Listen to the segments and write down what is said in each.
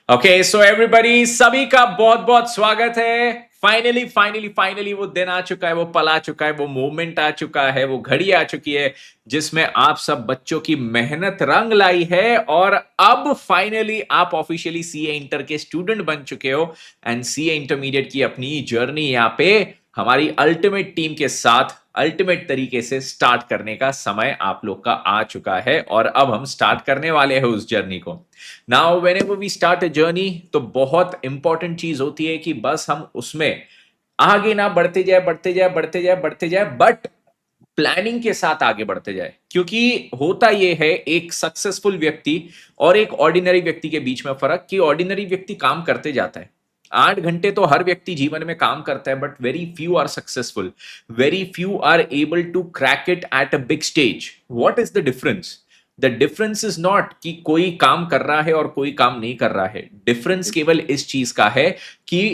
Okay so everybody, सभी का बहुत बहुत स्वागत है। फाइनली फाइनली फाइनली वो दिन आ चुका है, वो पल आ चुका है, वो मोमेंट आ चुका है, वो घड़ी आ चुकी है जिसमें आप सब बच्चों की मेहनत रंग लाई है और अब फाइनली आप ऑफिशियली सीए इंटर के स्टूडेंट बन चुके हो एंड सीए इंटरमीडिएट की अपनी जर्नी यहाँ पे हमारी अल्टीमेट टीम के साथ अल्टीमेट तरीके से स्टार्ट करने का समय आप लोग का आ चुका है और अब हम स्टार्ट करने वाले हैं उस जर्नी को। Now whenever we start a journey तो बहुत इंपॉर्टेंट चीज होती है कि बस हम उसमें आगे ना बढ़ते जाए बढ़ते जाए बढ़ते जाए बढ़ते जाए, बट प्लानिंग के साथ आगे बढ़ते जाए। क्योंकि होता यह है एक सक्सेसफुल व्यक्ति और एक ऑर्डिनरी व्यक्ति के बीच में फर्क कि ऑर्डिनरी व्यक्ति काम करते जाता है, 8 घंटे तो हर व्यक्ति जीवन में काम करता है, but very few are successful, very few are able to crack it at a big stage. What is the difference? The difference is not कि कोई काम कर रहा है और कोई काम नहीं कर रहा है। डिफरेंस केवल इस चीज का है कि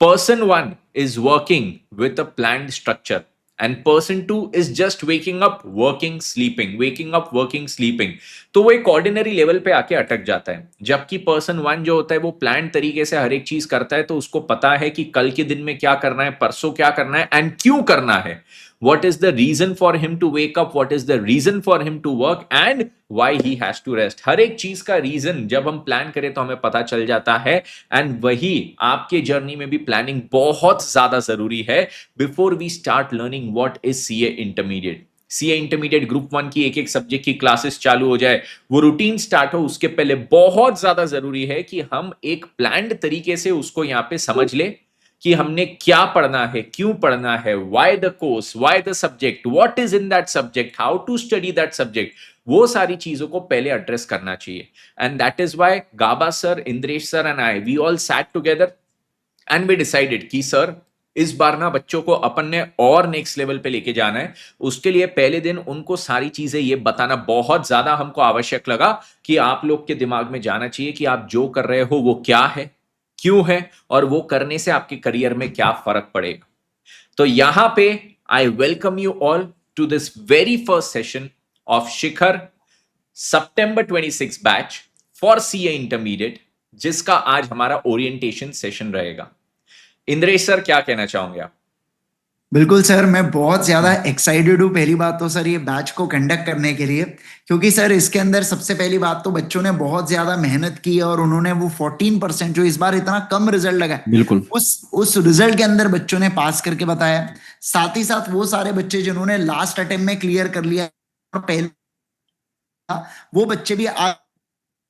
person one is working with a planned structure and person two is just waking up working sleeping, waking up working sleeping. तो वो एक ऑर्डिनरी लेवल पे आके अटक जाता है। जबकि पर्सन वन जो होता है वो प्लान तरीके से हर एक चीज करता है, तो उसको पता है कि कल के दिन में क्या करना है, परसों क्या करना है एंड क्यों करना है। What is the reason for him to wake up? What is the reason for him to work? And why he has to rest? हर एक चीज का रीजन जब हम प्लान करें तो हमें पता चल जाता है। एंड वही आपके जर्नी में भी प्लानिंग बहुत ज्यादा जरूरी है before we start learning what is CA intermediate. CA intermediate group 1 की एक एक सब्जेक्ट की क्लासेस चालू हो जाए, वो रूटीन स्टार्ट हो, उसके पहले बहुत ज्यादा जरूरी है कि हम एक प्लान्ड तरीके से उसको यहाँ पे समझ ले कि हमने क्या पढ़ना है, क्यों पढ़ना है, why the course, why the subject, what is in that subject, how to study that subject. वो सारी चीजों को पहले एड्रेस करना चाहिए। And that is why Gaba sir, Indresh sir and I, we all sat together and we decided कि sir इस बार ना बच्चों को अपन ने और नेक्स्ट लेवल पे लेके जाना है। उसके लिए पहले दिन उनको सारी चीजें ये बताना बहुत ज्यादा हमको आवश्यक लगा कि आप लोग के दिमाग में जाना चाहिए कि आप जो कर रहे हो वो क्या है, क्यों है और वो करने से आपके करियर में क्या फर्क पड़ेगा। तो यहां पे I welcome you all to this very first session of Shikhar September 26 batch for CA intermediate, जिसका आज हमारा ओरिएंटेशन सेशन रहेगा। इंद्रेश सर, क्या कहना चाहोगे आप? बिल्कुल सर, मैं बहुत ज्यादा एक्साइटेड हूँ। पहली बात तो सर ये बैच को कंडक्ट करने के लिए, क्योंकि सर इसके अंदर सबसे पहली बात तो बच्चों ने बहुत ज्यादा मेहनत की है और उन्होंने वो 14% जो इस बार इतना कम रिजल्ट लगा है, बिल्कुल उस रिजल्ट के अंदर बच्चों ने पास करके बताया। साथ ही साथ वो सारे बच्चे जिन्होंने लास्ट अटेम्प्ट में क्लियर कर लिया और पहले वो बच्चे भी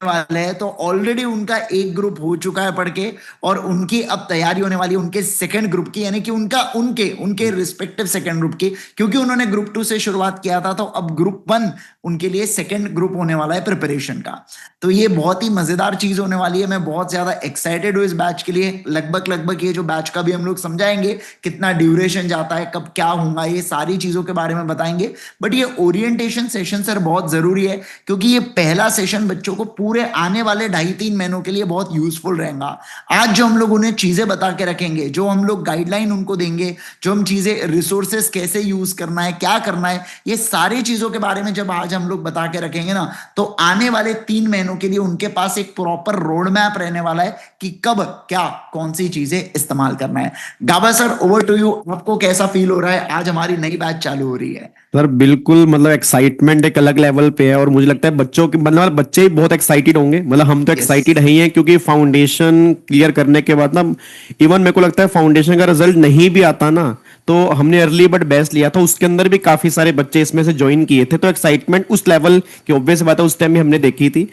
वाले हैं, तो ऑलरेडी उनका एक ग्रुप हो चुका है पढ़ के और उनकी अब तैयारी होने वाली है उनके सेकंड ग्रुप की, यानी कि उनका उनके उनके रिस्पेक्टिव सेकंड ग्रुप की, क्योंकि उन्होंने ग्रुप 2 से शुरुआत किया था। तो अब ग्रुप 1 उनके लिए सेकंड ग्रुप होने वाला है प्रिपरेशन का। तो ये बहुत ही मजेदार चीज होने वाली है। मैं बहुत ज्यादा एक्साइटेड हूँ इस बैच के लिए। लगभग ये जो बैच का भी हम लोग समझाएंगे, कितना ड्यूरेशन जाता है, कब क्या होगा, ये सारी चीजों के बारे में बताएंगे। बट ये ओरिएंटेशन सेशन सर बहुत जरूरी है, क्योंकि ये पहला सेशन बच्चों को पूरे आने वाले 2.5-3 महीनों के लिए बहुत यूजफुल रहेगा। आज जो हम लोग उन्हें चीजें बता के रखेंगे, जो हम लोग गाइडलाइन उनको देंगे, जो हम चीजें रिसोर्सेस कैसे यूज करना है, क्या करना है, ये सारी चीजों के बारे में जब आज हम लोग बता के रखेंगे ना, तो आने वाले 3 महीनों के लिए उनके पास एक प्रॉपर रोड मैप रहने वाला है कि कब क्या कौन सी चीजें इस्तेमाल करना है। गाबा सर, ओवर टू यू। आपको कैसा फील हो रहा है? आज हमारी नई बैच चालू हो रही है। सर, बिल्कुल मतलब एक्साइटमेंट एक अलग लेवल पे है और मुझे लगता है बच्चों के मतलब बच्चे ही बहुत एक्साइटेड होंगे। मतलब हम तो एक्साइटेड ही हैं, क्योंकि फाउंडेशन क्लियर करने के बाद ना, इवन मेरे को लगता है फाउंडेशन का रिजल्ट नहीं भी आता ना, तो हमने अर्ली बट बेस्ट लिया था, उसके अंदर भी काफी सारे बच्चे इसमें से ज्वाइन किए थे। तो एक्साइटमेंट उस लेवल की ऑब्वियस बात है उस टाइम भी हमने देखी थी।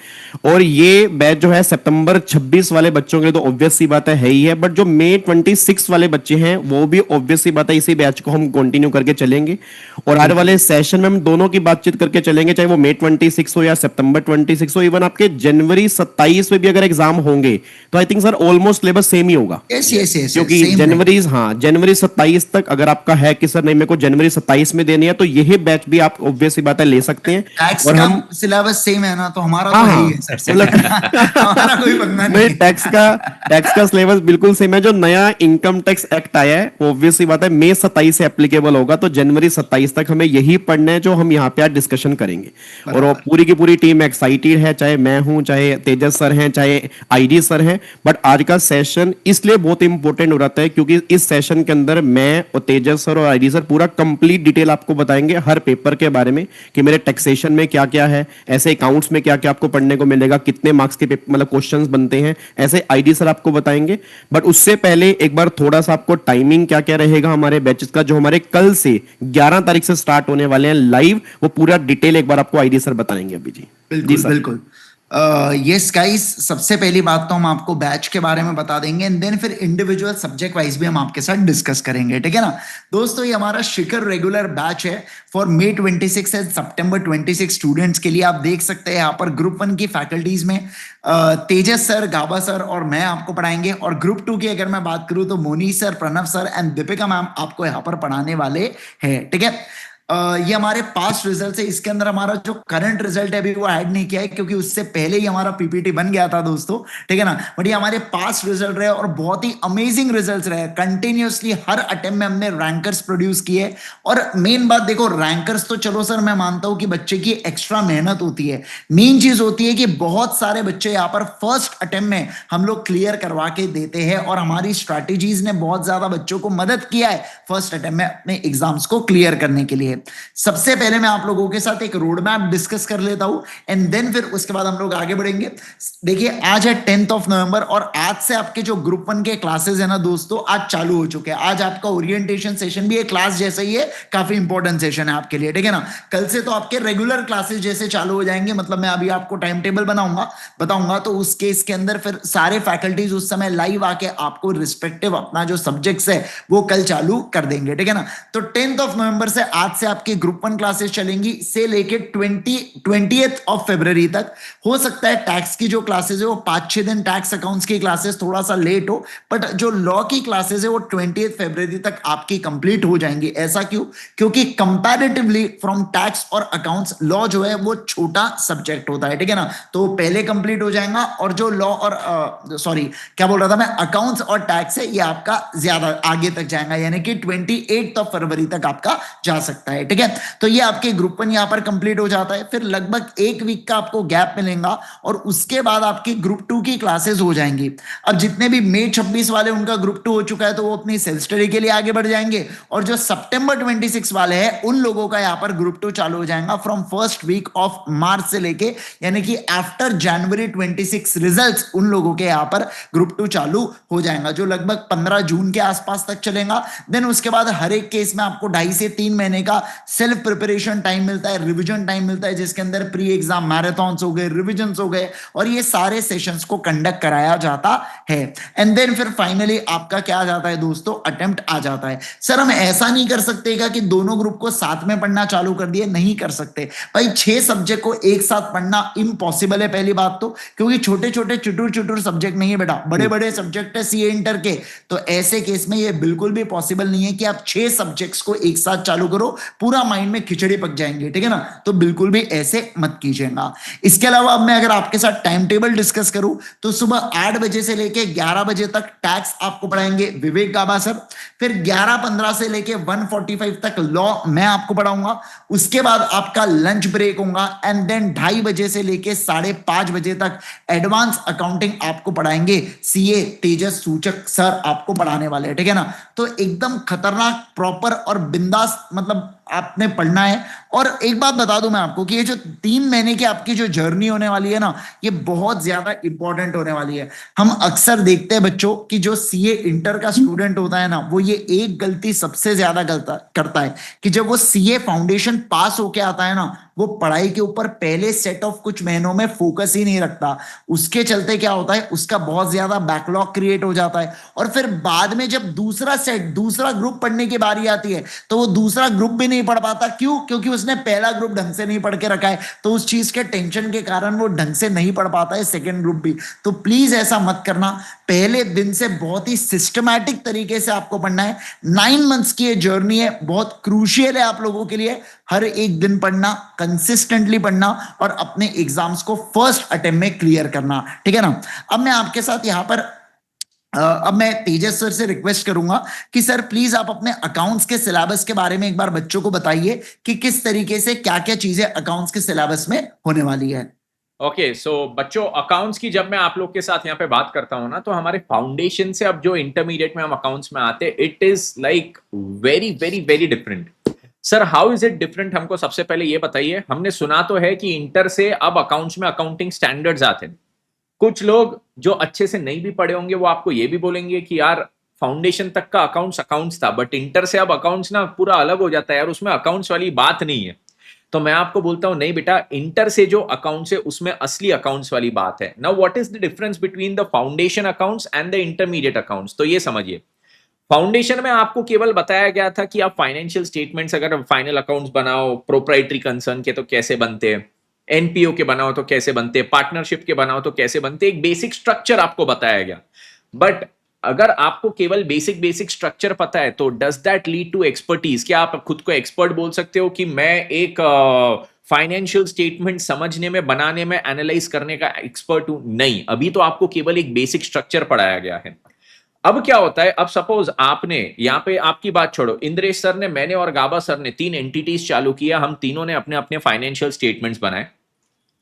और ये बैच जो है सितंबर 26 वाले बच्चों के लिए तो ऑब्वियस सी बात है ही है, बट जो मई 26 वाले बच्चे हैं वो भी ऑब्वियस सी बात है, इसी बैच को हम कंटिन्यू करके चलेंगे और आने वाले सेशन में हम दोनों की बातचीत करके चलेंगे, चाहे वो मई 26 हो या सितंबर 26 हो। इवन आपके जनवरी 27 में भी अगर एग्जाम होंगे तो I think sir almost syllabus same ही होगा। यस, क्योंकि जनवरी 27 तक अगर आपका है कि सर नहीं मेरे को जनवरी 27 में देनी है, तो यही बैच भी आप ऑब्वियस सी बात है ले सकते हैं। टैक्स और का हम सिलेबस सेम है ना, तो हमारा तो हाँ है ही हाँ है सर मतलब हमारा कोई पंगा नहीं, नहीं टैक्स का सिलेबस बिल्कुल सेम है। जो नया इनकम टैक्स एक्ट आया है ऑब्वियस सी बात है मई 27 से एप्लीकेबल होगा, तो जनवरी 27 तक हमें यही पढ़ना है जो हम यहाँ पे आज डिस्कशन करेंगे। और वो बराबर। पूरी की पूरी टीम एक्साइटेड है, चाहे मैं हूं, चाहे तेजस सर हैं, चाहे आईडी सर हैं। बट आज का सेशन इसलिए बहुत इंपॉर्टेंट हो रहा है क्योंकि इस सेशन के अंदर मैं और तेजस सर और आईडी सर पूरा कंप्लीट डिटेल आपको बताएंगे हर पेपर के बारे में, कि मेरे टैक्सेशन में क्या क्या है, ऐसे अकाउंट्स में क्या क्या आपको पढ़ने को मिलेगा, कितने मार्क्स के मतलब क्वेश्चंस बनते हैं, ऐसे आईडी सर आपको बताएंगे। बट उससे पहले एक बार थोड़ा सा आपको टाइमिंग क्या क्या रहेगा हमारे बैचेस का, जो हमारे कल से 11 तारीख से स्टार्ट होने वाले हैं लाइव, वो पूरा डिटेल एक बार आपको आईडी सर बताएंगे अभी जी। बिल्कुल बिल्कुल। यस गाइस, सबसे पहली बात तो हम आपको बैच के बारे में बता देंगे एंड देन फिर इंडिविजुअल सब्जेक्ट वाइज भी हम आपके साथ डिस्कस करेंगे, ठीक है ना दोस्तों। ये हमारा शिखर रेगुलर बैच है for May 26 and September 26 students के लिए। आप देख सकते हैं यहाँ पर ग्रुप 1 की फैकल्टीज में तेजस सर, गाबा सर और मैं आपको पढ़ाएंगे। और ग्रुप 2 की अगर मैं बात करूं तो Moni sir, Pranav sir and Deepika ma'am आपको यहाँ पर पढ़ाने वाले हैं, ठीक है। ये हमारे पास्ट रिजल्ट है, इसके अंदर हमारा जो करंट रिजल्ट है अभी वो ऐड नहीं किया है क्योंकि उससे पहले ही हमारा पीपीटी बन गया था दोस्तों, ठीक है ना। बट ये हमारे पास्ट रिजल्ट रहे और बहुत ही अमेजिंग रिजल्ट्स रहे। कंटिन्यूअसली हर अटेम्प्ट में हमने रैंकर्स प्रोड्यूस किए। और मेन बात देखो, रैंकर्स तो चलो सर मैं मानता हूं कि बच्चे की एक्स्ट्रा मेहनत होती है, मेन चीज होती है कि बहुत सारे बच्चे यहाँ पर फर्स्ट अटेम्प्ट में हम लोग क्लियर करवा के देते हैं और हमारी स्ट्रैटेजीज ने बहुत ज्यादा बच्चों को मदद किया है फर्स्ट अटेम्प्ट में अपने एग्जाम्स को क्लियर करने के लिए। सबसे पहले मैं आप लोगों के साथ एक रोड मैप डिस्कस कर लेता हूं एंड देन फिर उसके बाद हम लोग आगे बढ़ेंगे। देखिए आज है 10th ऑफ नवंबर और आज से आपके जो ग्रुप 1 के क्लासेस है ना दोस्तों, आज चालू हो चुके हैं। आज आपका ओरिएंटेशन सेशन भी एक क्लास जैसा ही है, काफी इंपॉर्टेंट सेशन है आपके लिए, ठीक है ना। कल से तो आपके रेगुलर क्लासेस जैसे चालू हो जाएंगे, मतलब मैं अभी आपको टाइम टेबल बताऊंगा तो उस केस के अंदर फिर सारे फैकल्टीज उस समय लाइव आके आपको रिस्पेक्टिव अपना जो सब्जेक्ट्स है वो कल चालू कर देंगे, ठीक है ना। तो 10th ऑफ नवंबर से आज से आपकी ग्रुप 1 क्लासेस चलेंगी से लेके 20th ऑफ फरवरी तक। हो सकता है टैक्स की जो क्लासेस है वो 5-6 दिन, टैक्स अकाउंट्स की क्लासेस थोड़ा सा लेट हो, बट जो लॉ की क्लासेस है वो 20th फरवरी तक आपकी कंप्लीट हो जाएंगी। ऐसा क्यों? क्योंकि कंपैरेटिवली फ्रॉम टैक्स और अकाउंट्स लॉ जो है वो छोटा सब्जेक्ट होता है, ठीक है ना। तो पहले कंप्लीट हो जाएगा और जो लॉ और सॉरी क्या बोल रहा था मैं, अकाउंट्स और टैक्स है ये आपका ज्यादा आगे तक जाएगा, यानी कि 28 ऑफ फरवरी तक आपका जा सकता है, ठीक है। तो ये आपके ग्रुप 1 यहां पर कंप्लीट हो जाता है। फिर लगभग एक वीक का आपको गैप मिलेगा और उसके बाद आपकी ग्रुप 2 की क्लासेस हो जाएंगी। अब जितने भी मई 26 वाले उनका ग्रुप 2 हो चुका है तो वो अपनी सेल्फ स्टडी के लिए आगे बढ़ जाएंगे, और जो सितंबर 26 वाले हैं उन लोगों का यहां पर ग्रुप 2 चालू हो जाएगा from first week of March से लेके, यानी कि आफ्टर जनवरी 26 रिजल्ट्स उन लोगों के यहां पर ग्रुप 2 चालू हो जाएगा, जो लगभग 15 जून के आसपास तक चलेगा। देन उसके बाद हर एक केस में आपको 2.5 से 3 महीने का सेल्फ प्रिपरेशन टाइम मिलता है, रिवीजन टाइम मिलता है, जिसके अंदर प्री एग्जाम मैराथन्स हो गए, रिवीजन हो गए, और ये सारे सेशंस को कंडक्ट कराया जाता है। एंड देन फिर फाइनली आपका क्या आ जाता है दोस्तों, अटेम्प्ट आ जाता है। सर हम ऐसा नहीं कर सकते कि दोनों ग्रुप को साथ में पढ़ना चालू कर दिए, नहीं कर सकते भाई। 6 सब्जेक्ट को एक साथ पढ़ना इम्पॉसिबल है पहली बात तो, क्योंकि छोटे छोटे चुटुर सब्जेक्ट नहीं है बेटा, बड़े बड़े सब्जेक्ट है सीए इंटर के। तो ऐसे केस में ये बिल्कुल भी पॉसिबल नहीं है कि आप 6 सब्जेक्ट्स को एक साथ चालू करो, पूरा माइंड में खिचड़ी पक जाएंगे, ठीक है ना। तो बिल्कुल भी ऐसे मत कीजिएगा। इसके अलावा अब मैं अगर आपके साथ टाइम टेबल डिस्कस करूं तो सुबह 8 बजे से लेके 11 बजे तक टैक्स आपको पढ़ाएंगे विवेक गाबा सर। फिर 11:15 से लेके 1:45 तक लॉ मैं आपको पढ़ाऊंगा। उसके बाद आपका लंच ब्रेक होगा एंड देन 2:30 बजे से लेके 5:30 बजे तक एडवांस अकाउंटिंग आपको पढ़ाएंगे सीए तेजस सूचक सर आपको पढ़ाने वाले हैं, ठीक है ना। तो एकदम खतरनाक प्रॉपर और बिंदास मतलब आपने पढ़ना है। और एक बात बता दूं मैं आपको कि ये जो 3 महीने की आपकी जो जर्नी होने वाली है ना, ये बहुत ज्यादा इंपॉर्टेंट होने वाली है। हम अक्सर देखते हैं बच्चों कि जो सीए इंटर का स्टूडेंट होता है ना, वो ये एक गलती सबसे ज्यादा करता है कि जब वो सीए फाउंडेशन पास होके आता है ना, वो पढ़ाई के ऊपर पहले सेट ऑफ कुछ महीनों में फोकस ही नहीं रखता। उसके चलते क्या होता है, उसका बहुत ज्यादा बैकलॉग क्रिएट हो जाता है, और फिर बाद में जब दूसरा सेट, दूसरा ग्रुप पढ़ने की बारी आती है तो वो दूसरा ग्रुप भी नहीं पढ़ पाता। क्यों? क्योंकि उसने पहला ग्रुप ढंग से नहीं पढ़ के रखा है, तो उस चीज के टेंशन के कारण वो ढंग से नहीं पढ़ पाता है सेकेंड ग्रुप भी। तो प्लीज ऐसा मत करना, पहले दिन से बहुत ही सिस्टमैटिक तरीके से आपको पढ़ना है। 9 मंथ्स की ये जर्नी है, बहुत क्रूशियल है आप लोगों के लिए। हर एक दिन पढ़ना, कंसिस्टेंटली पढ़ना, और अपने एग्जाम्स को फर्स्ट अटेम्प्ट में क्लियर करना, ठीक है ना। अब मैं आपके साथ यहां पर अब मैं तेजस सर से रिक्वेस्ट करूंगा कि सर प्लीज आप अपने अकाउंट्स के सिलेबस के बारे में एक बार बच्चों को बताइए कि किस तरीके से क्या क्या चीजें अकाउंट्स के सिलेबस में होने वाली है। ओके सो बच्चों, अकाउंट्स की जब मैं आप लोग के साथ यहाँ पे बात करता हूँ ना, तो हमारे फाउंडेशन से अब जो इंटरमीडिएट में हम अकाउंट्स में आते, it is like very very very different. Sir how is it different? हमको सबसे पहले ये बताइए। हमने सुना तो है कि इंटर से अब अकाउंट्स में अकाउंटिंग स्टैंडर्ड्स आते हैं। कुछ लोग जो अच्छे से नहीं भी पढ़े होंगे वो आपको ये भी बोलेंगे कि यार फाउंडेशन तक का अकाउंट्स था, बट इंटर से अब अकाउंट्स ना पूरा अलग हो जाता है यार, उसमें अकाउंट्स वाली बात नहीं है। तो मैं आपको बोलता हूं नहीं बेटा, इंटर से जो अकाउंट्स है उसमें असली अकाउंट्स वाली बात है। Now what is the difference between the foundation accounts and the intermediate accounts? तो ये समझिए, फाउंडेशन में आपको केवल बताया गया था कि आप फाइनेंशियल स्टेटमेंट्स, अगर फाइनल अकाउंट्स बनाओ प्रोप्राइटरी कंसर्न के तो कैसे बनते हैं, एनपीओ के बनाओ तो कैसे बनते हैं, पार्टनरशिप के बनाओ तो कैसे बनते हैं, एक बेसिक स्ट्रक्चर आपको बताया गया। बट अगर आपको केवल बेसिक बेसिक स्ट्रक्चर पता है तो does that lead to expertise? क्या आप खुद को एक्सपर्ट बोल सकते हो कि मैं एक फाइनेंशियल स्टेटमेंट समझने में, बनाने में, एनालाइज करने का एक्सपर्ट हूं? नहीं, अभी तो आपको केवल एक बेसिक स्ट्रक्चर पढ़ाया गया है। अब क्या होता है, अब सपोज आपने यहाँ पे, आपकी बात छोड़ो, इंद्रेश सर ने, मैंने और गाबा सर ने 3 एंटिटीज चालू किया, हम तीनों ने अपने अपने फाइनेंशियल स्टेटमेंट्स बनाए।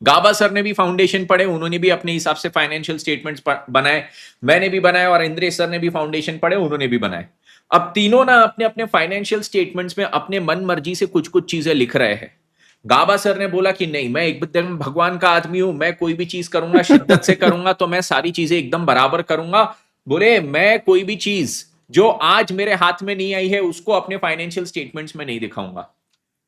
गाबा सर ने भी फाउंडेशन पढ़े, उन्होंने भी अपने हिसाब से फाइनेंशियल स्टेटमेंट्स बनाए, मैंने भी बनाए, और इंद्रेश सर ने भी फाउंडेशन पढ़े, उन्होंने भी बनाए। अब तीनों ना अपने अपने फाइनेंशियल स्टेटमेंट्स में अपने मन मर्जी से कुछ कुछ चीजें लिख रहे हैं। गाबा सर ने बोला कि नहीं, मैं एकदम भगवान का आदमी हूं, मैं कोई भी चीज करूंगा शिद्दत से करूंगा, तो मैं सारी चीजें एकदम बराबर करूंगा। बोले मैं कोई भी चीज जो आज मेरे हाथ में नहीं आई है उसको अपने फाइनेंशियल स्टेटमेंट्स में नहीं दिखाऊंगा।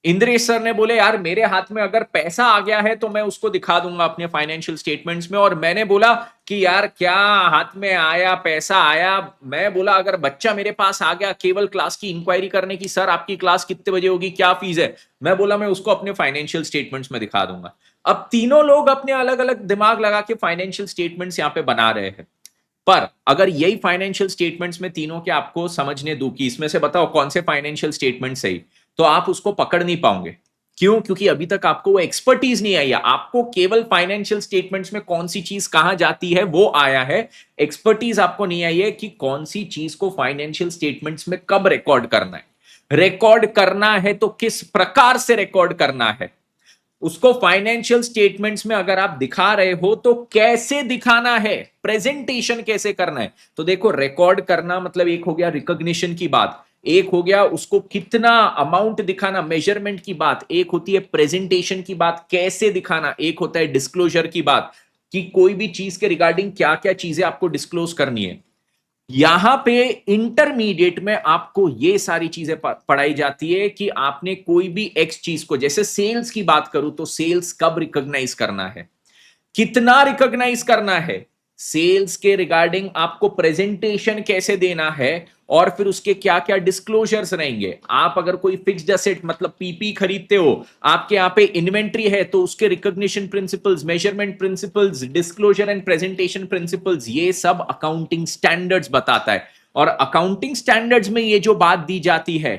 इंद्रेश सर ने बोले यार मेरे हाथ में अगर पैसा आ गया है तो मैं उसको दिखा दूंगा अपने फाइनेंशियल स्टेटमेंट्स में। और मैंने बोला कि यार क्या हाथ में आया, पैसा आया? मैं बोला अगर बच्चा मेरे पास आ गया केवल क्लास की इंक्वायरी करने की, सर आपकी क्लास कितने बजे होगी, क्या फीस है, मैं बोला मैं उसको अपने फाइनेंशियल स्टेटमेंट्स में दिखा दूंगा। अब तीनों लोग अपने अलग अलग दिमाग लगा के फाइनेंशियल स्टेटमेंट्स यहां पे बना रहे हैं। पर अगर यही फाइनेंशियल स्टेटमेंट्स में तीनों के आपको समझने दूं कि इसमें से बताओ कौन से फाइनेंशियल स्टेटमेंट सही, तो आप उसको पकड़ नहीं पाओगे। क्यों? क्योंकि अभी तक आपको वो एक्सपर्टीज नहीं आई है। आपको केवल फाइनेंशियल स्टेटमेंट्स में कौन सी चीज कहां जाती है वो आया है, एक्सपर्टीज आपको नहीं आई है कि कौन सी चीज को फाइनेंशियल स्टेटमेंट्स में कब रिकॉर्ड करना है, रिकॉर्ड करना है तो किस प्रकार से रिकॉर्ड करना है, उसको फाइनेंशियल स्टेटमेंट्स में अगर आप दिखा रहे हो तो कैसे दिखाना है, प्रेजेंटेशन कैसे करना है। तो देखो, रिकॉर्ड करना मतलब एक हो गया रिकॉग्निशन की बात, एक हो गया उसको कितना अमाउंट दिखाना, मेजरमेंट की बात, एक होती है प्रेजेंटेशन की बात, कैसे दिखाना, एक होता है डिस्क्लोजर की बात कि कोई भी चीज के रिगार्डिंग क्या क्या चीजें आपको डिस्क्लोज करनी है। यहां पे इंटरमीडिएट में आपको ये सारी चीजें पढ़ाई जाती है कि आपने कोई भी एक्स चीज को, जैसे सेल्स की बात करूं तो सेल्स कब रिकॉग्नाइज करना है, कितना रिकॉग्नाइज करना है, सेल्स के रिगार्डिंग आपको प्रेजेंटेशन कैसे देना है, और फिर उसके क्या क्या डिस्क्लोजर्स रहेंगे। आप अगर कोई फिक्स्ड एसेट मतलब पीपी खरीदते हो, आपके यहां पे इन्वेंट्री है, तो उसके recognition principles, measurement principles, disclosure and presentation principles, ये सब अकाउंटिंग स्टैंडर्ड्स बताता है। और अकाउंटिंग स्टैंडर्ड्स में ये जो बात दी जाती है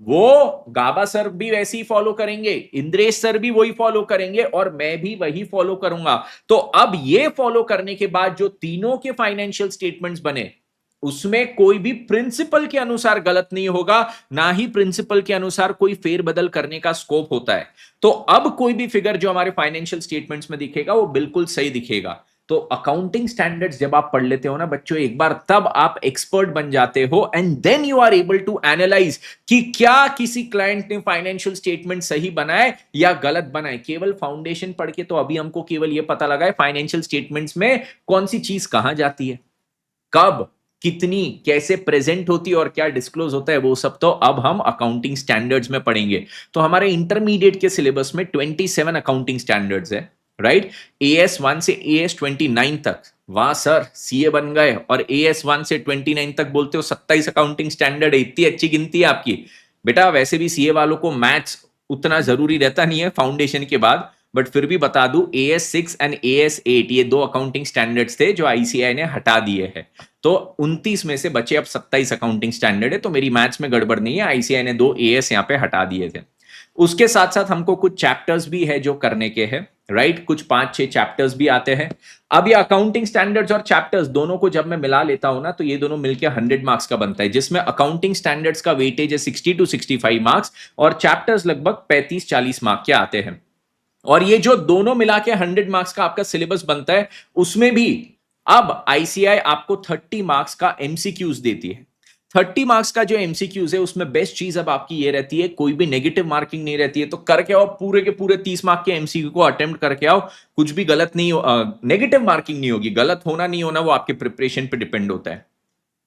वो गाबा सर भी वैसे ही फॉलो करेंगे, इंद्रेश सर भी वही फॉलो करेंगे, और मैं भी वही फॉलो करूंगा। तो अब ये फॉलो करने के बाद जो तीनों के फाइनेंशियल स्टेटमेंट्स बने, उसमें कोई भी प्रिंसिपल के अनुसार गलत नहीं होगा, ना ही प्रिंसिपल के अनुसार कोई फेरबदल करने का स्कोप होता है। तो अब कोई भी फिगर जो हमारे फाइनेंशियल स्टेटमेंट्स में दिखेगा वो बिल्कुल सही दिखेगा। तो अकाउंटिंग स्टैंडर्ड्स जब आप पढ़ लेते हो ना बच्चों एक बार, तब आप एक्सपर्ट बन जाते हो, and then you are able to analyse कि क्या किसी क्लाइंट ने फाइनेंशियल स्टेटमेंट सही बनाए या गलत बनाए। केवल फाउंडेशन पढ़ के तो अभी हमको केवल यह पता लगा है फाइनेंशियल स्टेटमेंट्स में कौन सी चीज कहां जाती है, कब, कितनी कैसे प्रेजेंट होती है और क्या डिस्क्लोज होता है, वो सब तो अब हम अकाउंटिंग स्टैंडर्ड्स में पढ़ेंगे। तो हमारे इंटरमीडिएट के सिलेबस में 27 अकाउंटिंग स्टैंडर्ड्स है, राइट। AS1 से AS29 तक, वाह सर सीए बन गए, और AS1 से 29 तक बोलते हो 27 अकाउंटिंग स्टैंडर्ड है, इतनी अच्छी गिनती है आपकी। बेटा वैसे भी सीए वालों को मैथ्स उतना जरूरी रहता नहीं है फाउंडेशन के बाद, बट फिर भी बता दूं AS6 एंड AS8 ये 2 अकाउंटिंग स्टैंडर्ड्स थे जो आईसीएआई ने हटा दिए हैं। तो 29 में से बचे अब 27 अकाउंटिंग स्टैंडर्ड है, तो मेरी मैथ्स में गड़बड़ नहीं है, आईसीएआई ने 2 AS यहाँ पे हटा दिए थे। उसके साथ साथ हमको कुछ चैप्टर्स भी है जो करने के हैं, राइट, कुछ 5-6 चैप्टर्स भी आते हैं। अब ये अकाउंटिंग स्टैंडर्ड्स और चैप्टर्स दोनों को जब मैं मिला लेता हूं ना, तो ये दोनों मिलकर 100 मार्क्स का बनता है, जिसमें अकाउंटिंग स्टैंडर्ड्स का वेटेज है 60 to 65 मार्क्स और चैप्टर्स लगभग 35-40 मार्क के आते हैं। और ये जो दोनों मिला के 100 मार्क्स का आपका सिलेबस बनता है, उसमें भी अब आईसीएआई आपको 30 मार्क्स का एमसीक्यूज देती है। 30 मार्क्स का जो एमसीक्यूज है उसमें बेस्ट चीज अब आपकी ये रहती है, कोई भी नेगेटिव मार्किंग नहीं रहती है। तो करके आओ पूरे के पूरे 30 मार्क के एमसीक्यू को अटेम्प्ट करके आओ, कुछ भी गलत नहीं हो, नेगेटिव मार्किंग नहीं होगी, गलत होना नहीं होना वो आपके प्रिपरेशन पे डिपेंड होता है।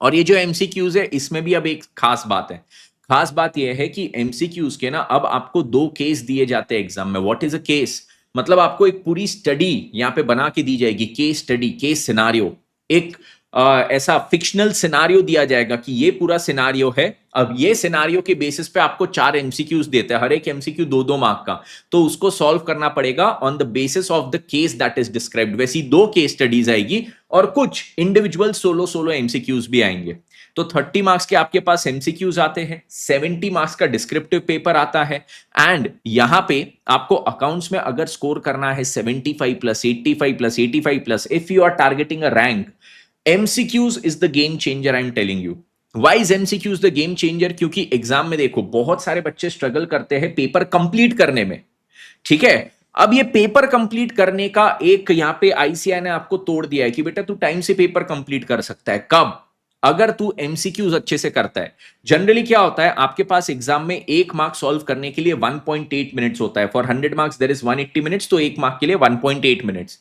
और ये जो एमसीक्यूज है इसमें भी अब एक खास बात है, खास बात यह है कि एमसीक्यूज के ना अब आपको 2 केस दिए जाते हैं एग्जाम में। What is a case? मतलब आपको एक पूरी स्टडी यहां पे बना के दी जाएगी, केस स्टडी, केस सिनारियो, एक ऐसा फिक्शनल सिनारियो दिया जाएगा कि ये पूरा सिनारियो है। अब ये सिनारियो के बेसिस पे आपको 4 एमसीक्यूज देते हैं, हर एक एमसीक्यू 2-2 मार्क का, तो उसको सॉल्व करना पड़ेगा on the basis of the case that is described. वैसी 2 केस स्टडीज आएगी और कुछ इंडिविजुअल सोलो एमसीक्यूज भी आएंगे। तो 30 मार्क्स के आपके पास एमसीक्यूज आते हैं, 70 मार्क्स का डिस्क्रिप्टिव पेपर आता है, एंड यहां पे आपको अकाउंट्स में अगर स्कोर करना है 75 plus 85 plus 85 plus, if you are targeting a rank, MCQs is the game changer, I'm telling you. Why is MCQs the game changer? क्योंकि एग्जाम में देखो बहुत सारे बच्चे स्ट्रगल करते हैं पेपर कंप्लीट करने में, ठीक है। अब ये पेपर कंप्लीट करने का एक यहाँ पे आईसीएआई ने आपको तोड़ दिया है कि बेटा तू टाइम से पेपर कंप्लीट कर सकता है। कब? अगर तू एमसीक्यूज अच्छे से करता है। जनरली क्या होता है, आपके पास एग्जाम में 1 मार्क सॉल्व करने के लिए 1.8 मिनट्स होता है। For 100 marks there is 180 minutes, तो 1 मार्क के लिए 1.8 मिनट्स।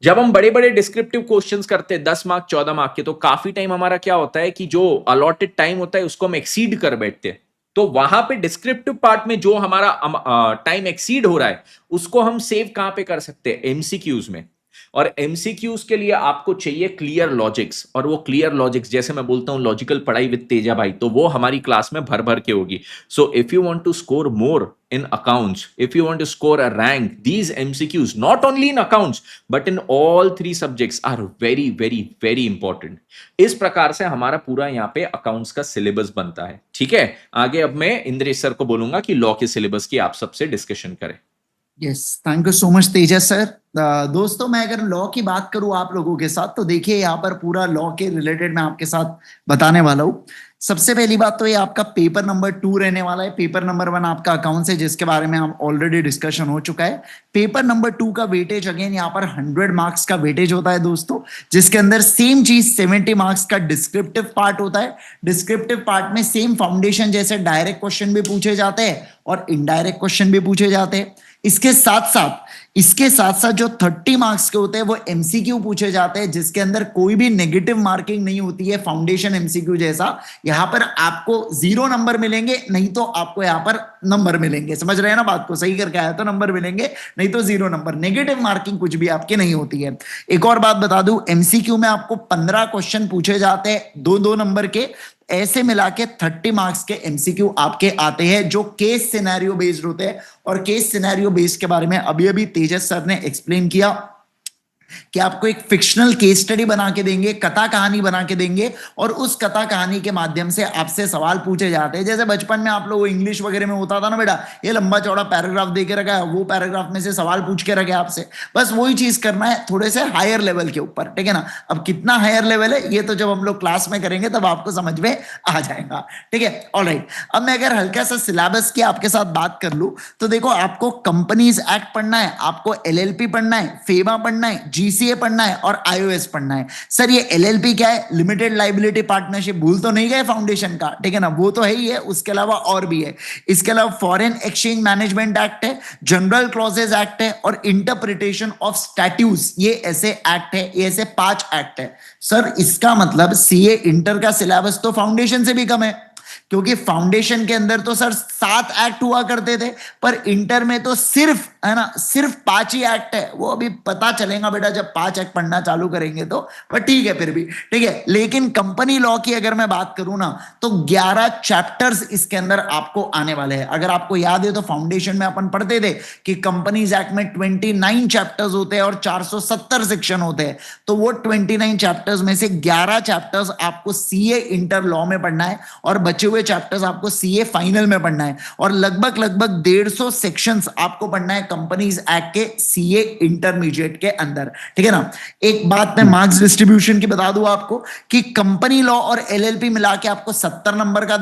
जब हम बड़े बड़े डिस्क्रिप्टिव क्वेश्चंस करते हैं 10 मार्क 14 मार्क के, तो काफी टाइम हमारा क्या होता है कि जो अलॉटेड टाइम होता है उसको हम एक्सीड कर बैठते हैं। तो वहां पे डिस्क्रिप्टिव पार्ट में जो हमारा टाइम एक्सीड हो रहा है उसको हम सेव कहां पे कर सकते हैं? एमसीक्यूज में। और एमसीक्यूज के लिए आपको चाहिए क्लियर लॉजिक्स, और वो क्लियर लॉजिक्स जैसे मैं बोलता हूं लॉजिकल पढ़ाई विद तेजा भाई, तो वो हमारी क्लास में भर भर के होगी। So if you want to score more in accounts, if you want to score a rank, these MCQs not only in accounts but in all 3 subjects are very very very important। इस प्रकार से हमारा पूरा यहाँ पे accounts का syllabus बनता है, ठीक है। आगे अब मैं इंद्रेश सर को बोलूंगा कि लॉ के सिलेबस की आप सबसे डिस्कशन करें। Yes, thank you so much Tejas sir. दोस्तों मैं अगर लॉ की बात करूं आप लोगों के साथ, तो देखिए यहाँ पर पूरा लॉ के रिलेटेड मैं आपके साथ बताने वाला हूं। सबसे पहली बात तो ये आपका पेपर नंबर 2 रहने वाला है। पेपर नंबर 1 आपका अकाउंट्स है, जिसके बारे में हम ऑलरेडी डिस्कशन हो चुका है। पेपर नंबर 2 का वेटेज अगेन यहाँ पर 100 मार्क्स का वेटेज होता है दोस्तों, जिसके अंदर सेम चीज 70 मार्क्स का डिस्क्रिप्टिव पार्ट होता है। डिस्क्रिप्टिव पार्ट में सेम फाउंडेशन जैसे डायरेक्ट क्वेश्चन भी पूछे जाते हैं और इनडायरेक्ट क्वेश्चन भी पूछे जाते हैं। इसके साथ साथ जो 30 मार्क्स के होते हैं वो एमसीक्यू पूछे जाते हैं, जिसके अंदर कोई भी नेगेटिव मार्किंग नहीं होती है फाउंडेशन एमसीक्यू जैसा। यहां पर आपको 0 नंबर मिलेंगे, नहीं तो आपको यहां पर नंबर मिलेंगे। समझ रहे हैं ना बात को? सही करके आया तो नंबर मिलेंगे, नहीं तो 0 नंबर। नेगेटिव मार्किंग कुछ भी आपके नहीं होती है। एक और बात बता दूं, एमसीक्यू में आपको 15 क्वेश्चन पूछे जाते हैं 2-2 नंबर के। ऐसे मिला के 30 मार्क्स के एमसीक्यू आपके आते हैं जो केस सिनेरियो बेस्ड होते हैं। और केस सिनेरियो बेस्ड के बारे में अभी अभी तेजस सर ने एक्सप्लेन किया कि आपको एक फिक्शनल केस स्टडी बना के देंगे, कथा कहानी बना के देंगे, और उस कथा कहानी के माध्यम से आपसे सवाल पूछे जाते हैं। जैसे बचपन में आप लोग इंग्लिश वगैरह में होता था ना बेटा, ये लंबा चौड़ा पैराग्राफ दे के रखा है, वो पैराग्राफ में से सवाल पूछ के रखे आपसे। बस वही चीज करना है थोड़े से हायर लेवल के ऊपर, ठीक है ना। अब कितना हायर लेवल है ये तो जब हम लोग क्लास में करेंगे तब आपको समझ में आ जाएगा, ठीक है। ऑलराइट, अब मैं अगर हल्का सा सिलेबस की आपके साथ बात कर लूं, तो देखो आपको कंपनीज एक्ट पढ़ना है, आपको LLP पढ़ना है, फेमा पढ़ना है, जीसीए पढ़ना है और आईओएस पढ़ना है। सर ये एलएलपी क्या है? Limited liability partnership. भूल तो नहीं गए फाउंडेशन का, ठीक है ना? वो तो है ही है, उसके अलावा और भी है। इसके अलावा फॉरेन एक्सचेंज मैनेजमेंट एक्ट है, जनरल क्लॉजेज एक्ट है और इंटरप्रिटेशन ऑफ स्टैट्यूज, ये ऐसे एक्ट है, ये ऐसे 5 एक्ट है। सर इसका मतलब सीए इंटर का सिलेबस तो फाउंडेशन से भी कम है, क्योंकि फाउंडेशन के अंदर तो सर 7 एक्ट हुआ करते थे, पर इंटर में तो सिर्फ, है ना, सिर्फ 5 ही एक्ट है। वो अभी पता चलेगा बेटा जब 5 एक्ट पढ़ना चालू करेंगे तो, पर ठीक है फिर भी ठीक है। लेकिन कंपनी लॉ की अगर मैं बात करूं ना, तो 11 चैप्टर्स इसके अंदर आपको आने वाले हैं। अगर आपको याद है तो फाउंडेशन में अपन पढ़ते थे कि कंपनीज एक्ट में 29 चैप्टर्स होते हैं और 470 सेक्शन होते हैं। तो वो 29 चैप्टर्स में से 11 चैप्टर्स आपको सीए इंटर लॉ में पढ़ना है और बचे हुए चैप्टर्स आपको सीए फाइनल में पढ़ना है। और लगभग 150 सेक्शंस आपको पढ़ना है कंपनीज एक्ट के सीए इंटरमीडिएट के अंदर, ठीक है ना। एक बात मैं मार्क्स डिस्ट्रीब्यूशन की बता दूं आपको कि कंपनी लॉ और एलएलपी मिला के आपको 70 नंबर का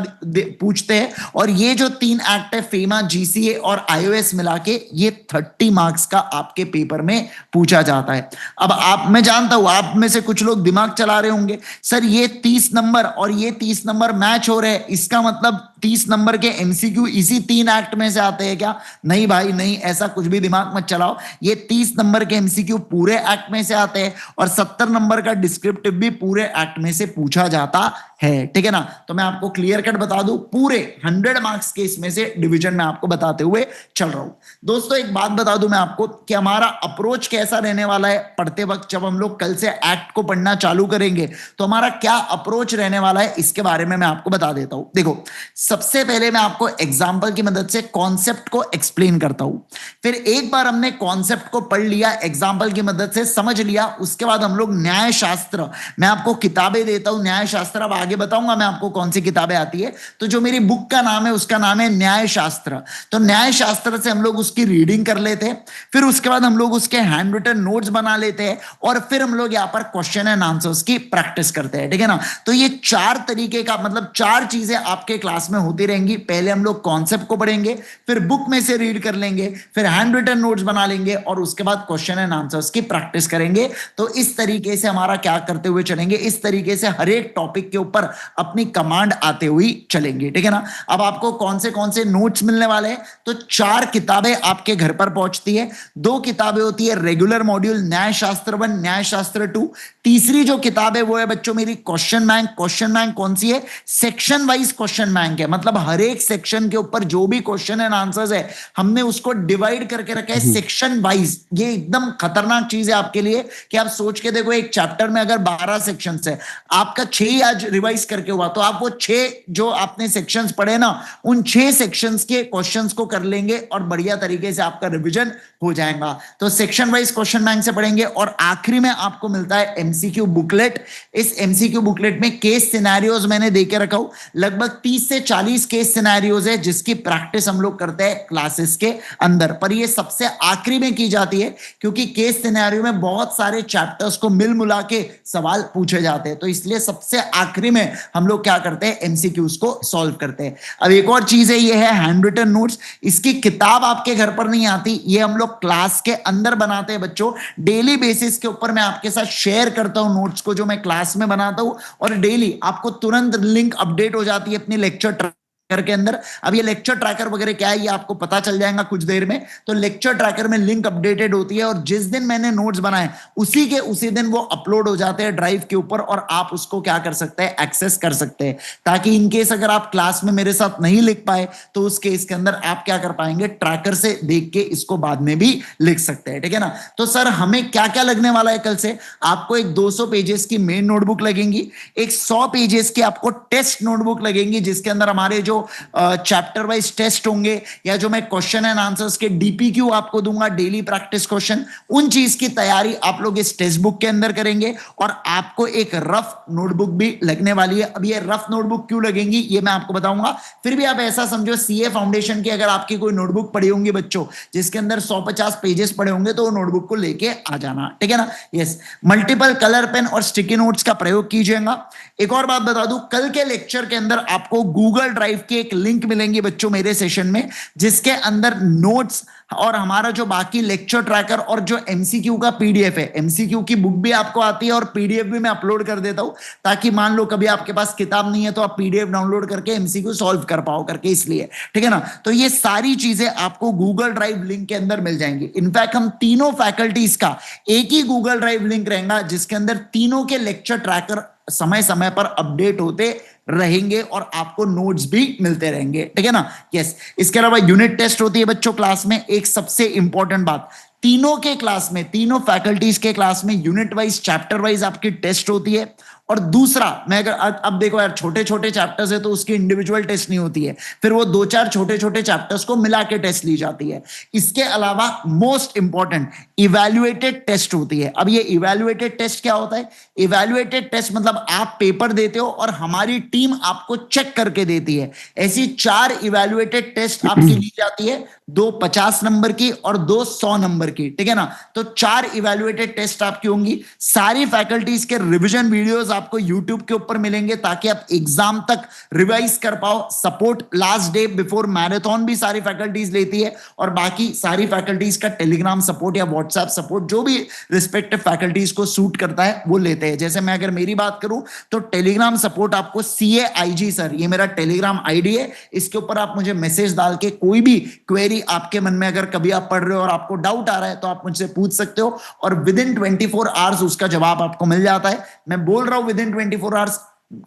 पूछते हैं, और ये जो 3 एक्ट है फेमा, जीसीए और आईओएस मिला के, ये 30 मार्क्स का आपके पेपर में पूछा जाता है। अब आप, मैं जानता हूं आप में से कुछ लोग दिमाग चला रहे होंगे, सर ये 30 नंबर और ये 30 नंबर मैच हो रहे हैं, इसका मतलब 30 नंबर के एमसीक्यू इसी 3 एक्ट में से आते हैं क्या? नहीं भाई नहीं, ऐसा कुछ भी दिमाग मत चलाओ। ये 30 नंबर के एमसीक्यू पूरे एक्ट में से आते हैं और 70 नंबर का डिस्क्रिप्टिव भी पूरे एक्ट में से पूछा जाता है, ठीक है ना। तो मैं आपको क्लियर कट बता दूं, पूरे 100 मार्क्स के इसमें से डिवीजन में आपको बताते हुए चल रहा हूं। दोस्तों एक बात बता दूं मैं आपको कि हमारा अप्रोच कैसा रहने वाला है पढ़ते वक्त, जब हम लोग कल से एक्ट को पढ़ना चालू करेंगे तो हमारा क्या अप्रोच रहने वाला है, इसके बारे में मैं आपको बता देता हूं। देखो, सबसे पहले मैं आपको एग्जांपल की मदद से कॉन्सेप्ट को एक्सप्लेन करता हूं। फिर एक बार हमने कॉन्सेप्ट को पढ़ लिया, एग्जांपल की मदद से समझ लिया, उसके बाद हम लोग न्याय शास्त्र, मैं आपको किताबें देता हूं न्याय शास्त्र, अब आगे बताऊंगा मैं आपको कौन सी किताबें आती है। तो जो मेरी बुक का नाम है उसका नाम है न्याय शास्त्र। तो न्याय शास्त्र से हम लोग उसकी रीडिंग कर लेते हैं, फिर उसके बाद हम लोग उसके हैंड रिटन नोट्स बना लेते हैं, और फिर हम लोग यहाँ पर क्वेश्चन एंड आंसर्स की प्रैक्टिस करते हैं, ठीक है ना। तो ये 4 तरीके का, मतलब 4 चीजें आपके क्लास में होती रहेंगी। पहले हम लोग कॉन्सेप्ट को पढ़ेंगे, फिर बुक में से रीड कर लेंगे, फिर हैंड रिटन नोट्स बना लेंगे, और उसके बाद क्वेश्चन एंड आंसर्स की प्रैक्टिस करेंगे। तो इस तरीके से हमारा क्या करते हुए चलेंगे, इस तरीके से हर एक टॉपिक के ऊपर अपनी कमांड आते हुए चलेंगे, ठीक है ना। अब आपको कौन से नोट्स मिलने वाले हैं, तो 4 किताबें आपके घर पर पहुंचती है। 2 किताबें होती है रेगुलर मॉड्यूल, न्याय शास्त्र 1, न्याय शास्त्र 2। तीसरी जो किताब है वो है बच्चों मेरी क्वेश्चन बैंक। क्वेश्चन बैंक कौन सी है? सेक्शन वाइज क्वेश्चन बैंक है, मतलब हर एक सेक्शन के ऊपर जो भी क्वेश्चन एंड आंसर्स है हमने उसको डिवाइड करके रखा है सेक्शन वाइज। ये एकदम खतरनाक चीज है आपके लिए कि आप सोच के देखो, एक चैप्टर में अगर 12 सेक्शन है, आपका 6 ही आज रिवाइज करके हुआ, तो आप वो 6 जो आपने सेक्शंस पढ़े ना, उन 6 सेक्शंस के क्वेश्चंस को कर लेंगे और बढ़िया तरीके से आपका रिवीजन हो जाएगा। तो सेक्शन वाइज क्वेश्चन बैंक से पढ़ेंगे, और आखिरी में आपको मिलता है एमसीक्यू बुकलेट। इस एमसीक्यू बुकलेट में केस सिनेरियोज मैंने देके रखा हूं, लगभग 30 से 40 केस सिनेरियोज है जिसकी प्रैक्टिस हम लोग करते हैं क्लासेस के अंदर, पर ये सबसे आखिरी में की जाती है क्योंकि केस सिनेरियो में बहुत सारे चैप्टर्स को मिल मुला के सवाल पूछे जाते हैं, तो इसलिए सबसे आखिरी में हम लोग क्या करते हैं, एमसीक्यूज को सॉल्व करते हैं। अब एक और चीज है, ये है हैंड रिटन नोट्स। इसकी किताब आपके घर पर नहीं आती, ये हम लोग क्लास के अंदर बनाते हैं बच्चों। डेली बेसिस के ऊपर मैं आपके साथ शेयर करता हूं नोट्स को जो मैं क्लास में बनाता हूं, और डेली आपको तुरंत लिंक अपडेट हो जाती है अपनी लेक्चर के अंदर। अब ये लेक्चर ट्रैकर वगैरह क्या है ये आपको पता चल जाएगा कुछ देर में। तो लेक्चर ट्रैकर में लिंक अपडेटेड होती है, और जिस दिन मैंने नोट्स बनाए उसी दिन वो अपलोड हो जाते हैं ड्राइव के ऊपर, और आप उसको क्या कर सकते हैं, एक्सेस कर सकते हैं, ताकि इनकेस अगर आप क्लास में मेरे साथ नहीं लिख पाए तो उस केस के अंदर आप क्या कर पाएंगे, ट्रैकर से देख के इसको बाद में भी लिख सकते हैं, ठीक है ना। तो सर हमें क्या क्या लगने वाला है कल से, आपको एक 200 पेजेस की मेन नोटबुक लगेंगी, एक 100 पेजेस की आपको टेस्ट नोटबुक लगेंगी, जिसके अंदर हमारे जो चैप्टर वाइज टेस्ट होंगे, या जो मैं क्वेश्चन एंड आंसर्स के डीपीक्यू आपको दूंगा, डेली प्रैक्टिस क्वेश्चन, उन चीज की तैयारी आप लोग इस टेक्स्ट बुक के अंदर करेंगे। और आपको एक रफ नोटबुक भी लगने वाली है। अब ये रफ नोटबुक क्यों लगेंगी ये मैं आपको बताऊंगा। फिर भी आप ऐसा समझो, सीए फाउंडेशन की अगर आपकी कोई नोटबुक पड़ी होंगी बच्चों, जिसके अंदर 150 पेजेस पड़े होंगे, तो वो नोटबुक को लेके आ जाना, ठीक है ना। यस, मल्टीपल कलर पेन और स्टिकी नोट्स का प्रयोग कीजिएगा। एक और बात बता दूं, कल के लेक्चर के अंदर आपको गूगल ड्राइव की एक लिंक मिलेंगी बच्चों मेरे सेशन में, जिसके अंदर नोट्स और हमारा जो बाकी लेक्चर ट्रैकर और जो एमसीक्यू का पीडीएफ है, एमसीक्यू की बुक भी आपको आती है और पीडीएफ भी मैं अपलोड कर देता हूं, ताकि मान लो कभी आपके पास किताब नहीं है तो आप पीडीएफ डाउनलोड करके एमसीक्यू सॉल्व कर पाओ करके, इसलिए ठीक है ना। तो ये सारी चीजें आपको गूगल ड्राइव लिंक के अंदर मिल जाएंगी। इनफैक्ट हम तीनों फैकल्टीज का एक ही गूगल ड्राइव लिंक रहेगा, जिसके अंदर तीनों के लेक्चर ट्रैकर समय समय पर अपडेट होते रहेंगे और आपको नोट्स भी मिलते रहेंगे, ठीक है ना। यस, इसके अलावा यूनिट टेस्ट होती है बच्चों क्लास में। एक सबसे इंपॉर्टेंट बात, तीनों के क्लास में, तीनों फैकल्टीज के क्लास में यूनिट वाइज, चैप्टर वाइज आपकी टेस्ट होती है। और दूसरा, मैं अगर अब देखो यार, छोटे छोटे चैप्टर्स है तो उसकी इंडिविजुअल टेस्ट नहीं होती है, फिर वो 2-4 छोटे छोटे चैप्टर्स को मिला के टेस्ट ली जाती है। इसके अलावा मोस्ट इंपॉर्टेंट इवैल्यूएटेड टेस्ट होती है। अब ये इवैल्यूएटेड टेस्ट क्या होता है? इवैल्यूएटेड टेस्ट मतलब आप पेपर देते हो और हमारी टीम आपको चेक करके देती है। ऐसी 4 इवैल्यूएटेड टेस्ट आपकी ली जाती है, 2 50 नंबर की और 2 100 नंबर की, ठीक है ना। तो 4 इवैल्यूएटेड टेस्ट आपकी होंगी। सारी फैकल्टीज के रिवीजन वीडियोस आपको यूट्यूब के ऊपर मिलेंगे, ताकि आप एग्जाम तक रिवाइज कर पाओ। Support last day before marathon भी सारी फैकल्टीज लेती है, और बाकी सारी फैकल्टीज का टेलीग्राम सपोर्ट या व्हाट्सएप सपोर्ट, जो भी रिस्पेक्टिव फैकल्टीज को सूट करता है वो लेते हैं। जैसे मैं अगर मेरी बात करूं तो टेलीग्राम सपोर्ट आपको CAIG सर, ये मेरा टेलीग्राम आईडी है, इसके ऊपर आप मुझे मैसेज डाल के कोई भी क्वेरी आपके मन में अगर कभी आप पढ़ रहे हो और आपको डाउट आ रहा है तो आप मुझसे पूछ सकते हो, और विद इन 24 आवर्स उसका जवाब आपको मिल जाता है। मैं बोल रहा हूं विद इन 24 आवर्स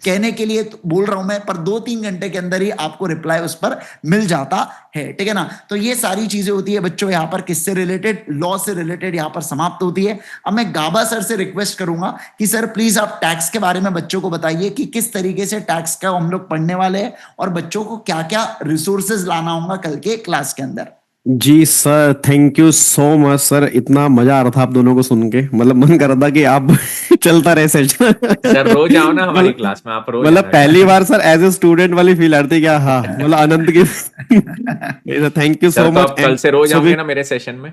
कहने के लिए तो बोल रहा हूं मैं, पर 2-3 घंटे के अंदर ही आपको रिप्लाई उस पर मिल जाता है, ठीक है ना। तो ये सारी चीजें होती है बच्चों, यहाँ पर किससे रिलेटेड, लॉ से रिलेटेड यहाँ पर समाप्त होती है। अब मैं गाबा सर से रिक्वेस्ट करूंगा कि सर प्लीज आप टैक्स के बारे में बच्चों को बताइए कि किस तरीके से टैक्स का हम लोग पढ़ने वाले हैं और बच्चों को क्या क्या रिसोर्सेज लाना होगा कल के क्लास के अंदर। जी sir, thank you so much sir. इतना मजा आ रहा था आप दोनों को सुन के, मतलब मन कर रहा था कि आप चलता रहे सेशन। सर रोज आओ ना हमारी क्लास में, आप रोज मतलब आना। पहली बार सर एज ए स्टूडेंट वाली फील आ रही थी क्या? हाँ, मतलब आनंद की। थैंक यू सर सो तो मच। आप कल से रोज आओगे ना मेरे सेशन में।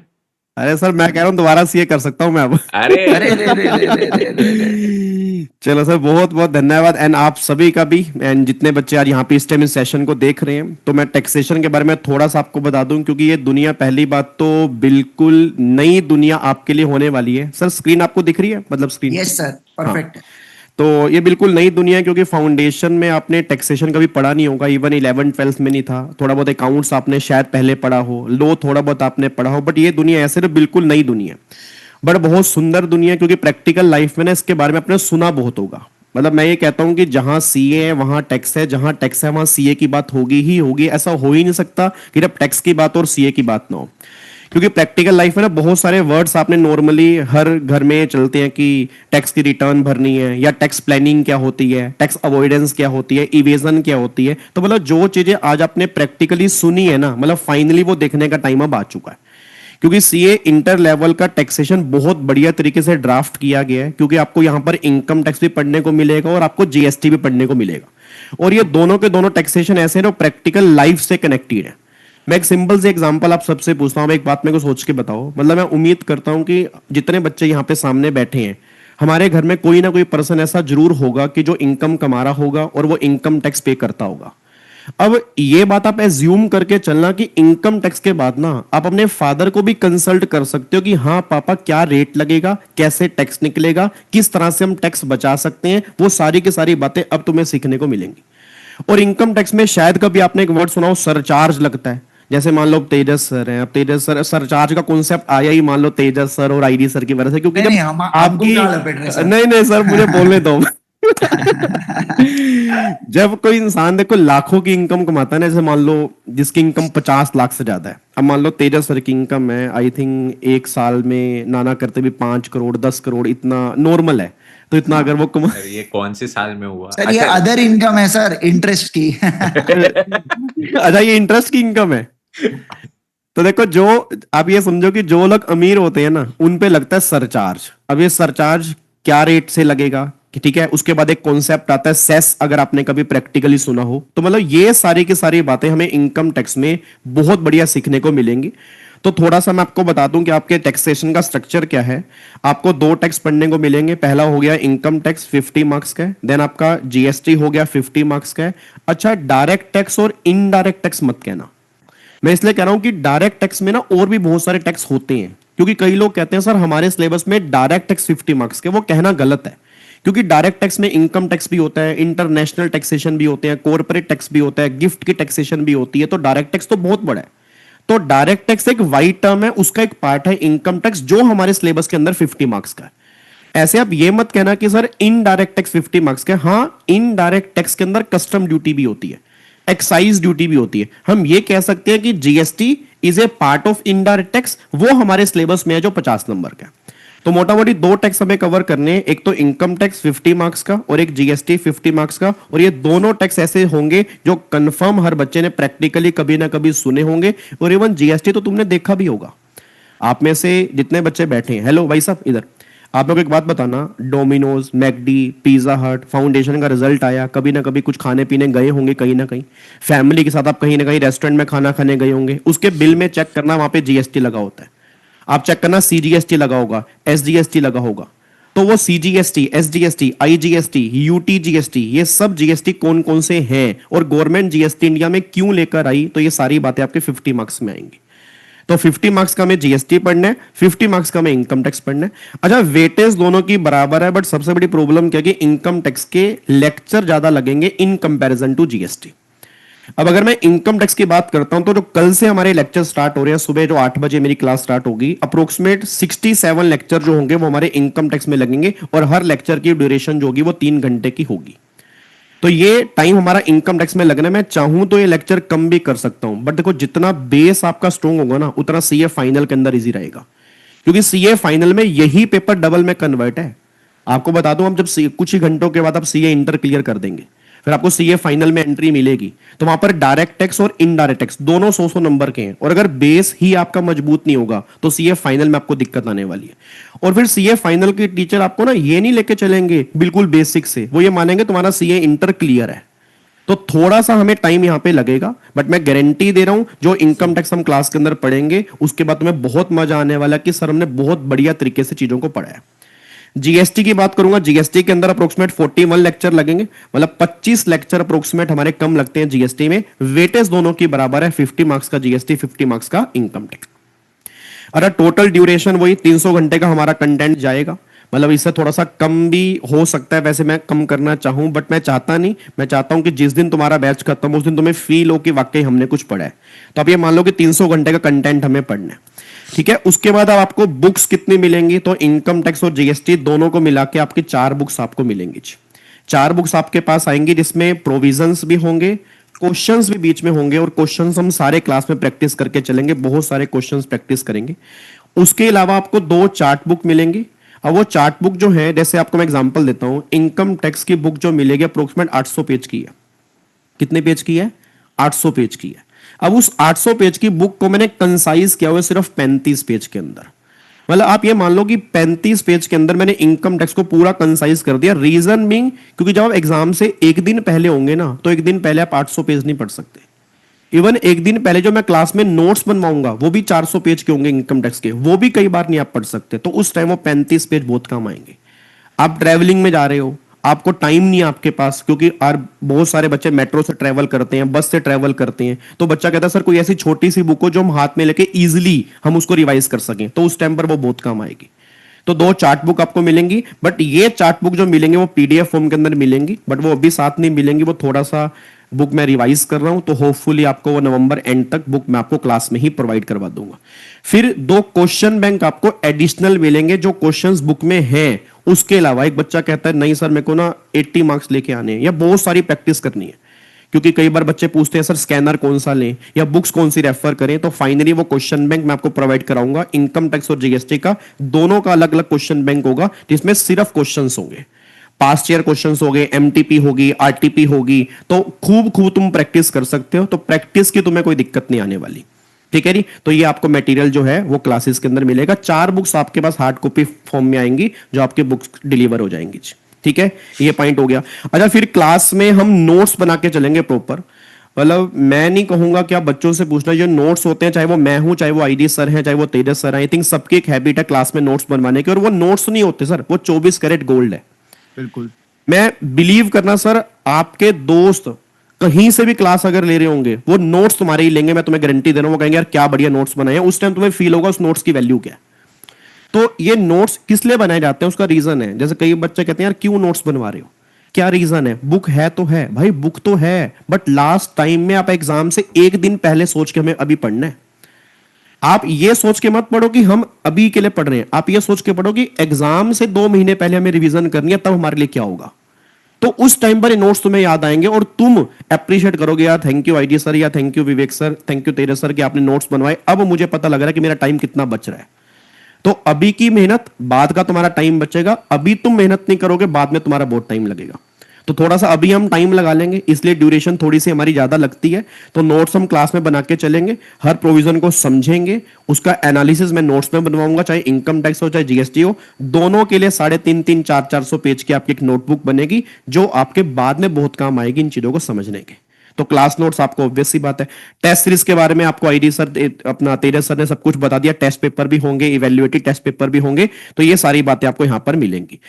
अरे सर मैं कह रहा हूँ दोबारा सीए कर सकता हूँ मैं अब। अरे अरे रे रे रे रे रे रे रे। चलो सर, बहुत बहुत धन्यवाद। एंड आप सभी का भी, एंड जितने बच्चे आज यहाँ पे इस टाइम इस सेशन को देख रहे हैं, तो मैं टैक्सेशन के बारे में थोड़ा सा आपको बता दूं, क्योंकि ये दुनिया, पहली बात तो बिल्कुल नई दुनिया आपके लिए होने वाली है। सर स्क्रीन आपको दिख रही है, मतलब स्क्रीन? Yes sir, perfect. तो ये बिल्कुल नई दुनिया है, क्योंकि फाउंडेशन में आपने टैक्सेशन कभी पढ़ा नहीं होगा, इवन 11th-12th में नहीं था। थोड़ा बहुत अकाउंट्स आपने शायद पहले पढ़ा हो, लो थोड़ा बहुत आपने पढ़ा हो, बट ये दुनिया ऐसे तो बिल्कुल नई दुनिया, बट बहुत सुंदर दुनिया, क्योंकि प्रैक्टिकल लाइफ में ना इसके बारे में आपने सुना बहुत होगा। मतलब मैं ये कहता हूँ कि जहां सीए है वहां टैक्स है, जहां टैक्स है वहां सीए की बात होगी ही होगी। ऐसा हो ही नहीं सकता कि जब टैक्स की बात और सीए की बात ना हो, क्योंकि प्रैक्टिकल लाइफ में ना बहुत सारे वर्ड्स आपने नॉर्मली हर घर में चलते हैं कि टैक्स की रिटर्न भरनी है, या टैक्स प्लानिंग क्या होती है, टैक्स अवॉइडेंस क्या होती है, इवेजन क्या होती है। तो मतलब जो चीजें आज आपने प्रैक्टिकली सुनी है ना, मतलब फाइनली वो देखने का टाइम अब आ चुका है, क्योंकि सीए इंटर लेवल का टैक्सेशन बहुत बढ़िया तरीके से ड्राफ्ट किया गया है। क्योंकि आपको यहां पर इनकम टैक्स भी पढ़ने को मिलेगा और आपको जीएसटी भी पढ़ने को मिलेगा, और ये दोनों के दोनों टैक्सेशन ऐसे हैं जो प्रैक्टिकल लाइफ से कनेक्टेड है। मैं एक सिंपल से एग्जांपल आप सबसे पूछता हूं, एक बात मेरे को सोच के बताओ। मतलब मैं उम्मीद करता हूं कि जितने बच्चे यहाँ पे सामने बैठे हैं, हमारे घर में कोई ना कोई पर्सन ऐसा जरूर होगा कि जो इनकम कमा रहा होगा और वो इनकम टैक्स पे करता होगा। अब ये बात आप एज्यूम करके चलना कि इनकम टैक्स के बाद ना आप अपने फादर को भी कंसल्ट कर सकते हो कि हाँ पापा क्या रेट लगेगा, कैसे टैक्स निकलेगा, किस तरह से हम टैक्स बचा सकते हैं। वो सारी की सारी बातें अब तुम्हें सीखने को मिलेंगी। और इनकम टैक्स में शायद कभी आपने एक वर्ड सुना हो, सरचार्ज लगता है। जैसे मान लो तेजस सर हैं, अब तेजस सर, सरचार्ज का कॉन्सेप्ट आया ही मान लो तेजस सर और आईडी सर की वजह से, क्योंकि नहीं, जब हम आपकी, क्या लपेट रहे सर? नहीं सर मुझे बोलने दो। जब कोई इंसान देखो लाखों की इनकम कमाता है ना, जैसे मान लो जिसकी इनकम 50 लाख से ज्यादा है, अब मान लो तेजस सर की इनकम है आई थिंक एक साल में नाना करते भी 5 करोड़ 10 करोड़, इतना नॉर्मल है। तो इतना अगर वो कमा, सर ये कौन से साल में हुआ? सर ये अदर इनकम है सर, इंटरेस्ट की। अच्छा ये इंटरेस्ट की इनकम है। तो देखो, जो आप ये समझो कि जो लोग अमीर होते हैं ना, उन पे लगता है सरचार्ज। अब ये सरचार्ज क्या रेट से लगेगा कि ठीक है, उसके बाद एक कॉन्सेप्ट आता है सेस, अगर आपने कभी प्रैक्टिकली सुना हो। तो मतलब ये सारी की सारी बातें हमें इनकम टैक्स में बहुत बढ़िया सीखने को मिलेंगी। तो थोड़ा सा मैं आपको बता दूं कि आपके टैक्सेशन का स्ट्रक्चर क्या है। आपको 2 टैक्स पढ़ने को मिलेंगे। पहला हो गया इनकम टैक्स 50 मार्क्स का है, देन आपका जीएसटी हो गया 50 मार्क्स का है। अच्छा, डायरेक्ट टैक्स और इनडायरेक्ट टैक्स मत कहना, मैं इसलिए कह रहा हूं कि डायरेक्ट टैक्स में ना और भी बहुत सारे टैक्स होते हैं, क्योंकि कई लोग कहते हैं सर हमारे सिलेबस में डायरेक्ट टैक्स 50 मार्क्स के, वो कहना गलत है। क्योंकि डायरेक्ट टैक्स में इनकम टैक्स भी होता है, इंटरनेशनल टैक्सेशन भी होते हैं, कॉर्पोरेट टैक्स भी होता है, गिफ्ट की टैक्सेशन भी होती है, तो डायरेक्ट टैक्स तो बहुत बड़ा है। तो डायरेक्ट टैक्स एक वाइड टर्म है, उसका एक पार्ट है इनकम टैक्स, जो हमारे सिलेबस के अंदर 50 मार्क्स का है। ऐसे आप ये मत कहना कि सर इनडायरेक्ट टैक्स 50 मार्क्स का। हाँ, इनडायरेक्ट टैक्स के अंदर कस्टम ड्यूटी भी होती है, एक्साइज ड्यूटी भी होती है। हम ये कह सकते हैं कि GST is a part of indirect tax, वो हमारे सिलेबस में है जो 50 नंबर का। तो मोटा मोटी दो टैक्स हमें कवर करने हैं, एक तो इनकम टैक्स 50 मार्क्स का और एक जीएसटी 50 मार्क्स का। और ये दोनों टैक्स ऐसे होंगे जो कंफर्म हर बच्चे ने प्रैक्टिकली कभी ना कभी सुने होंगे। और इवन जीएसटी तो तुमने देखा भी होगा। आप में से जितने बच्चे बैठे हैं, हेलो भाई साहब इधर, आप लोग एक बात बताना, डोमिनोज, मैकडी, पिज्जा हट, फाउंडेशन का रिजल्ट आया, कभी ना कभी कुछ खाने पीने गए होंगे, कहीं ना कहीं फैमिली के साथ आप कहीं ना कहीं रेस्टोरेंट में खाना खाने गए होंगे, उसके बिल में चेक करना वहां पे जीएसटी लगा होता है। आप चेक करना सीजीएसटी लगा होगा, एसजीएसटी लगा होगा। तो वो सीजीएसटी, एसजीएसटी, आईजीएसटी, यूटीजीएसटी, ये सब जीएसटी कौन कौन से हैं और गवर्नमेंट जीएसटी इंडिया में क्यों लेकर आई, तो ये सारी बातें आपके 50 मार्क्स में आएंगी। तो 50 मार्क्स का हमें जीएसटी पढ़ना है, 50 मार्क्स का हमें इनकम टैक्स पढ़ना है। अच्छा, वेटेज दोनों की बराबर है, बट सबसे बड़ी प्रॉब्लम क्या है कि इनकम टैक्स के लेक्चर ज्यादा लगेंगे इन कंपैरिजन टू जीएसटी। अब अगर मैं इनकम टैक्स की बात करता हूं तो जो कल से हमारे लेक्चर स्टार्ट हो रहे हैं, सुबह जो 8 बजे मेरी क्लास स्टार्ट होगी, अप्रोक्सीमेट 67 लेक्चर जो होंगे वो हमारे इनकम टैक्स में लगेंगे। और हर लेक्चर की ड्यूरेशन जो होगी वो 3 घंटे की होगी। तो ये टाइम हमारा इनकम टैक्स में लगना है। मैं चाहूं तो ये लेक्चर कम भी कर सकता हूं, बट देखो जितना बेस आपका स्ट्रॉन्ग होगा ना, उतना सीए फाइनल के अंदर इजी रहेगा। क्योंकि सीए फाइनल में यही पेपर डबल में कन्वर्ट है। आपको बता दूं, हम जब कुछ ही घंटों के बाद आप सीए इंटर क्लियर कर देंगे, फिर आपको सीए फाइनल में एंट्री मिलेगी, तो वहां पर डायरेक्ट टैक्स और इनडायरेक्ट टैक्स दोनों 100 नंबर के हैं। और अगर बेस ही आपका मजबूत नहीं होगा तो सीए फाइनल में आपको दिक्कत आने वाली है। और फिर सीए फाइनल के टीचर आपको ना ये नहीं लेके चलेंगे बिल्कुल बेसिक से, वो ये मानेंगे तुम्हारा सीए इंटर क्लियर है। तो थोड़ा सा हमें टाइम यहां पे लगेगा, बट मैं गारंटी दे रहा हूं जो इनकम टैक्स हम क्लास के अंदर पढ़ेंगे उसके बाद तुम्हें बहुत मजा आने वाला कि सर हमने बहुत बढ़िया तरीके से चीजों को पढ़ा है। जीएसटी की बात करूंगा, जीएसटी के अंदर अप्रोक्सीमेट 41 लेक्चर लगेंगे, मतलब 25 लेक्चर अप्रोक्सीमेट हमारे कम लगते हैं जीएसटी में। वेटेज दोनों की बराबर है, 50 मार्क्स का जीएसटी, 50 मार्क्स का इनकम टैक्स। अरे टोटल ड्यूरेशन वही 300 घंटे का हमारा कंटेंट जाएगा, मतलब इससे थोड़ा सा कम भी हो सकता है। वैसे मैं कम करना चाहूं, बट मैं चाहता नहीं। मैं चाहता हूं कि जिस दिन तुम्हारा बैच खत्म हो उस दिन तुम्हें फील हो कि वाकई हमने कुछ पढ़ा है। तो आप ये मान लो कि 300 घंटे का कंटेंट हमें पढ़ना है, ठीक है। उसके बाद अब आपको बुक्स कितनी मिलेंगी, तो इनकम टैक्स और जीएसटी दोनों को मिला के आपकी 4 बुक्स आपको मिलेंगी। 4 बुक्स आपके पास आएंगी, जिसमें प्रोविजंस भी होंगे, क्वेश्चंस भी बीच में होंगे। और क्वेश्चंस हम सारे क्लास में प्रैक्टिस करके चलेंगे, बहुत सारे क्वेश्चंस प्रैक्टिस करेंगे। उसके अलावा आपको 2 चार्ट बुक मिलेंगी। अब वो चार्ट बुक जो है, जैसे आपको मैं एग्जांपल देता हूं, इनकम टैक्स की बुक जो मिलेगी अप्रोक्सीमेट 800 पेज की है। कितने पेज की है? 800 पेज की है। अब उस 800 पेज की बुक को मैंने कंसाइज किया हुआ सिर्फ 35 पेज के अंदर। मतलब आप ये मान लो कि 35 पेज के अंदर मैंने इनकम टैक्स को पूरा कंसाइज कर दिया। रीजन बीइंग, क्योंकि जब आप एग्जाम से एक दिन पहले होंगे ना, तो एक दिन पहले आप 800 पेज नहीं पढ़ सकते। इवन एक दिन पहले जो मैं क्लास में नोट्स बनवाऊंगा वो भी 400 पेज के होंगे इनकम टैक्स के, वो भी कई बार नहीं आप पढ़ सकते। तो उस टाइम वो 35 पेज बहुत काम आएंगे। आप ट्रैवलिंग में जा रहे हो, आपको टाइम नहीं है आपके पास, क्योंकि बहुत सारे बच्चे मेट्रो से ट्रैवल करते हैं, बस से ट्रैवल करते हैं। तो बच्चा कहता है सर कोई ऐसी छोटी सी बुक हो जो हम हाथ में लेके इजिली हम उसको रिवाइज कर सकें, तो उस टाइम पर वो बहुत काम आएगी। तो 2 चार्ट बुक आपको मिलेंगी, बट ये चार्ट बुक जो मिलेंगे वो पीडीएफ फॉर्म के अंदर मिलेंगी, बट वो अभी साथ नहीं मिलेंगी। वो थोड़ा सा बुक मैं रिवाइज कर रहा हूं, तो होपफुली आपको वो नवंबर एंड तक बुक मैं आपको क्लास में ही प्रोवाइड करवा दूंगा। फिर 2 क्वेश्चन बैंक आपको एडिशनल मिलेंगे जो क्वेश्चंस बुक में हैं। उसके अलावा एक बच्चा कहता है नहीं सर मेरे को ना 80 मार्क्स लेके आने हैं, या बहुत सारी प्रैक्टिस करनी है, क्योंकि कई बार बच्चे पूछते हैं सर स्कैनर कौन सा लें या बुक्स कौन सी रेफर करें। तो फाइनली वो क्वेश्चन बैंक मैं आपको प्रोवाइड कराऊंगा। इनकम टैक्स और जीएसटी का दोनों का अलग अलग क्वेश्चन बैंक होगा, जिसमें सिर्फ क्वेश्चंस होंगे। पास्ट ईयर क्वेश्चंस हो गए, एमटीपी होगी, आरटीपी होगी। तो खूब तुम प्रैक्टिस कर सकते हो, तो प्रैक्टिस की तुम्हें कोई दिक्कत नहीं आने वाली, ठीक है जी। तो ये आपको मटेरियल जो है वो क्लासेस के अंदर मिलेगा। 4 बुक्स आपके पास हार्ड कॉपी फॉर्म में आएंगी जो आपके बुक्स डिलीवर हो जाएंगी, ठीक है। ये पॉइंट हो गया। अच्छा, फिर क्लास में हम नोट्स बना के चलेंगे प्रॉपर। मतलब मैं नहीं कहूंगा कि आप बच्चों से पूछना, जो नोट्स होते हैं, चाहे वो मैं हूं, चाहे वो आईडी सर हैं, चाहे वो तेजस सर हैं, आई थिंक सबकी एक हैबिट है क्लास में नोट्स बनवाने की। और वो नोट्स नहीं होते सर, वो 24 कैरेट गोल्ड है। बिल्कुल। मैं बिलीव करना सर, आपके दोस्त कहीं से भी क्लास अगर ले रहे होंगे वो नोट्स तुम्हारे ही लेंगे, मैं तुम्हें गारंटी दे रहा हूं। वो कहेंगे यार क्या बढ़िया नोट्स बनाए हैं, उस टाइम तुम्हें फील होगा उस नोट्स की वैल्यू क्या है। तो ये नोट्स किस लिए बनाए जाते हैं उसका रीजन है। जैसे कई बच्चे कहते हैं यार क्यों नोट्स बनवा रहे हो, क्या रीजन है। बुक है तो है भाई, बुक तो है, बट लास्ट टाइम में आप एग्जाम से एक दिन पहले सोच के हमें अभी पढ़ना है। आप ये सोच के मत पढ़ो कि हम अभी के लिए पढ़ रहे हैं, आप ये सोच के पढ़ो कि एग्जाम से 2 महीने पहले हमें रिवीजन करनी है, तब हमारे लिए क्या होगा। तो उस टाइम पर ये नोट्स तुम्हें याद आएंगे और तुम अप्रिशिएट करोगे यार थैंक यू आईडी सर, या thank you Vivek sir, thank you तेरे सर कि आपने नोट्स बनवाए, अब मुझे पता लग रहा है कि मेरा टाइम कितना बच रहा है। तो अभी की मेहनत, बाद का तुम्हारा टाइम बचेगा। अभी तुम मेहनत नहीं करोगे, बाद में तुम्हारा बहुत टाइम लगेगा। तो थोड़ा सा अभी हम टाइम लगा लेंगे, इसलिए ड्यूरेशन थोड़ी सी हमारी ज्यादा लगती है। तो नोट्स हम क्लास में बना के चलेंगे, हर प्रोविजन को समझेंगे, उसका एनालिसिस मैं नोट्स में बनवाऊंगा, चाहे इनकम टैक्स हो चाहे जीएसटी हो। दोनों के लिए 350 400 पेज की आपकी एक नोटबुक बनेगी, जो आपके बाद में बहुत काम आएगी इन चीजों को समझने के। तो क्लास नोट्स आपको ऑब्वियस सी बात है। टेस्ट सीरीज के बारे में आपको आईडी सर अपना तेजस सर ने सब कुछ बता दिया। टेस्ट पेपर भी होंगे, इवेल्युएटिव टेस्ट पेपर भी होंगे, तो ये सारी बातें आपको यहां पर मिलेंगी।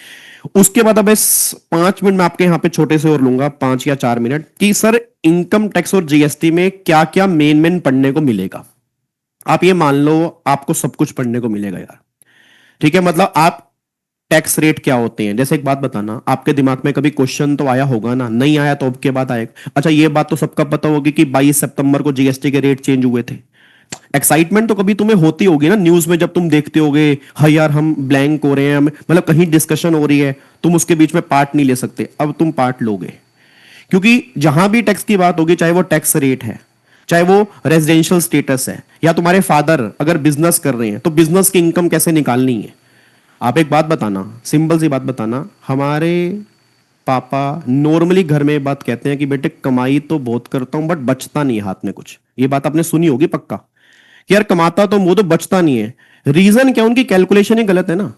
उसके बाद अब 5 मिनट में आपके यहां पे छोटे से और लूंगा, 5 या 4 मिनट, कि सर इनकम टैक्स और जीएसटी में क्या क्या मेन पढ़ने को मिलेगा। आप ये मान लो आपको सब कुछ पढ़ने को मिलेगा यार, ठीक है। मतलब आप टैक्स रेट क्या होते हैं, जैसे एक बात बताना, आपके दिमाग में कभी क्वेश्चन तो आया होगा ना, नहीं आया तो अब के बाद आएगा। अच्छा ये बात तो सबका पता होगी कि 22 सितंबर को जीएसटी के रेट चेंज हुए थे। एक्साइटमेंट तो कभी तुम्हें होती होगी ना, न्यूज में जब तुम देखते होगे हाँ यार हम ब्लैंक हो रहे हैं, मतलब कहीं डिस्कशन हो रही है, तुम उसके बीच में पार्ट नहीं ले सकते। अब तुम पार्ट लोगे, क्योंकि जहां भी टैक्स की बात होगी, चाहे वो टैक्स रेट है, चाहे वो रेजिडेंशियल स्टेटस है, या तुम्हारे फादर अगर बिजनेस कर रहे हैं तो बिजनेस की इनकम कैसे निकालनी है। आप एक बात बताना, सिंपल सी बात बताना, हमारे पापा नॉर्मली घर में बात कहते हैं कि बेटे कमाई तो बहुत करता हूं बट बचता नहीं है हाथ में कुछ। ये बात आपने सुनी होगी पक्का, कि यार कमाता तो वो तो बचता नहीं है। रीजन क्या, उनकी कैलकुलेशन ही गलत है ना।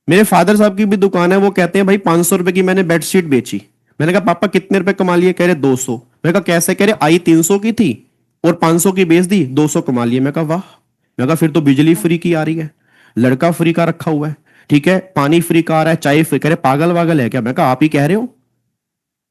मेरे फादर साहब की भी दुकान है, वो कहते हैं भाई 500 रुपए की मैंने बेडशीट बेची। मैंने कहा पापा कितने रुपए कमा लिए, कह रहे 200। मैंने कहा कैसे, कह रहे आई 300 की थी और 500 की बेच दी, 200 कमा लिए। मैं कहा वाह। मैं कहा फिर तो बिजली फ्री की आ रही है, लड़का फ्री का रखा हुआ है, ठीक है, पानी फ्री का आ रहा है, चाय फ्री। कह रहे पागल वागल है क्या। मैं कहा आप ही कह रहे हो।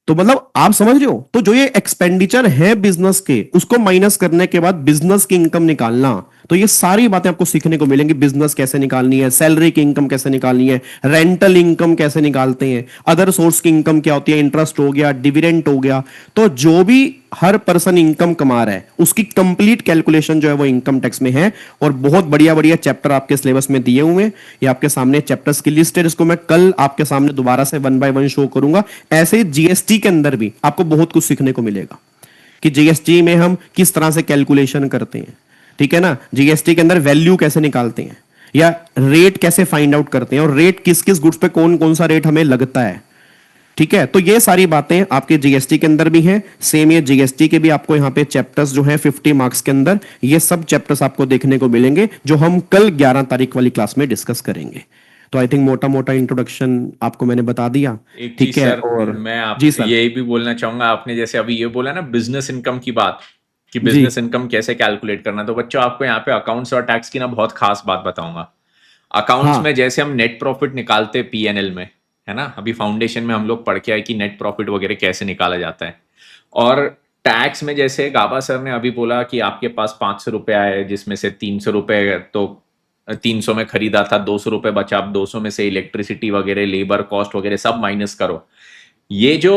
तो मतलब आप समझ रहे हो, तो जो ये एक्सपेंडिचर है बिजनेस के, उसको माइनस करने के बाद बिजनेस की इनकम निकालना, तो ये सारी बातें आपको सीखने को मिलेंगी। बिजनेस कैसे निकालनी है, सैलरी की इनकम कैसे निकालनी है, रेंटल इनकम कैसे निकालते हैं, अदर सोर्स की इनकम क्या होती है, इंटरेस्ट हो गया, डिविडेंड हो गया। तो जो भी हर पर्सन इनकम कमा रहा है उसकी कंप्लीट कैलकुलेशन जो है वो इनकम टैक्स में है। और बहुत बढ़िया बढ़िया चैप्टर आपके सिलेबस में दिए हुए हैं। ये आपके सामने चैप्टर्स की लिस्ट है, जिसको मैं कल आपके सामने दोबारा से 1 बाय 1 शो करूंगा। ऐसे जीएसटी के अंदर भी आपको बहुत कुछ सीखने को मिलेगा कि जीएसटी में हम किस तरह से कैलकुलेशन करते हैं, ठीक है ना। जीएसटी के अंदर वैल्यू कैसे निकालते हैं, या रेट कैसे फाइंड आउट करते हैं, और रेट किस किस गुड्स पे कौन कौन सा रेट हमें लगता है, ठीक है। तो ये सारी बातें आपके जीएसटी के अंदर भी हैं। सेम ये जीएसटी के भी आपको यहाँ पे चैप्टर्स जो हैं 50 मार्क्स के अंदर, ये सब चैप्टर्स आपको देखने को मिलेंगे, जो हम कल 11 तारीख वाली क्लास में डिस्कस करेंगे। तो आई थिंक मोटा मोटा इंट्रोडक्शन आपको मैंने बता दिया, एक ठीक चीज है। सर, और मैं आप जी सर, यही भी बोलना चाहूंगा, आपने जैसे अभी ये बोला ना बिजनेस इनकम की बात, कि जी बिजनेस इनकम कैसे कैलकुलेट करना, तो बच्चों आपको यहाँ पे अकाउंट्स और टैक्स की ना बहुत खास बात बताऊंगा। अकाउंट्स हाँ में जैसे हम नेट प्रॉफिट निकालते हैं पीएनएल में, है ना, अभी फाउंडेशन में हम लोग पढ़ के आए कि नेट प्रॉफिट वगैरह कैसे निकाला जाता है। और टैक्स में जैसे गाबा सर ने अभी बोला कि आपके पास 500 रुपए आए, जिसमें से 300 रुपए तो 300 में खरीदा था, 200 रुपए बचा, आप 200 में से इलेक्ट्रिसिटी वगैरह, लेबर कॉस्ट वगैरह सब माइनस करो। ये जो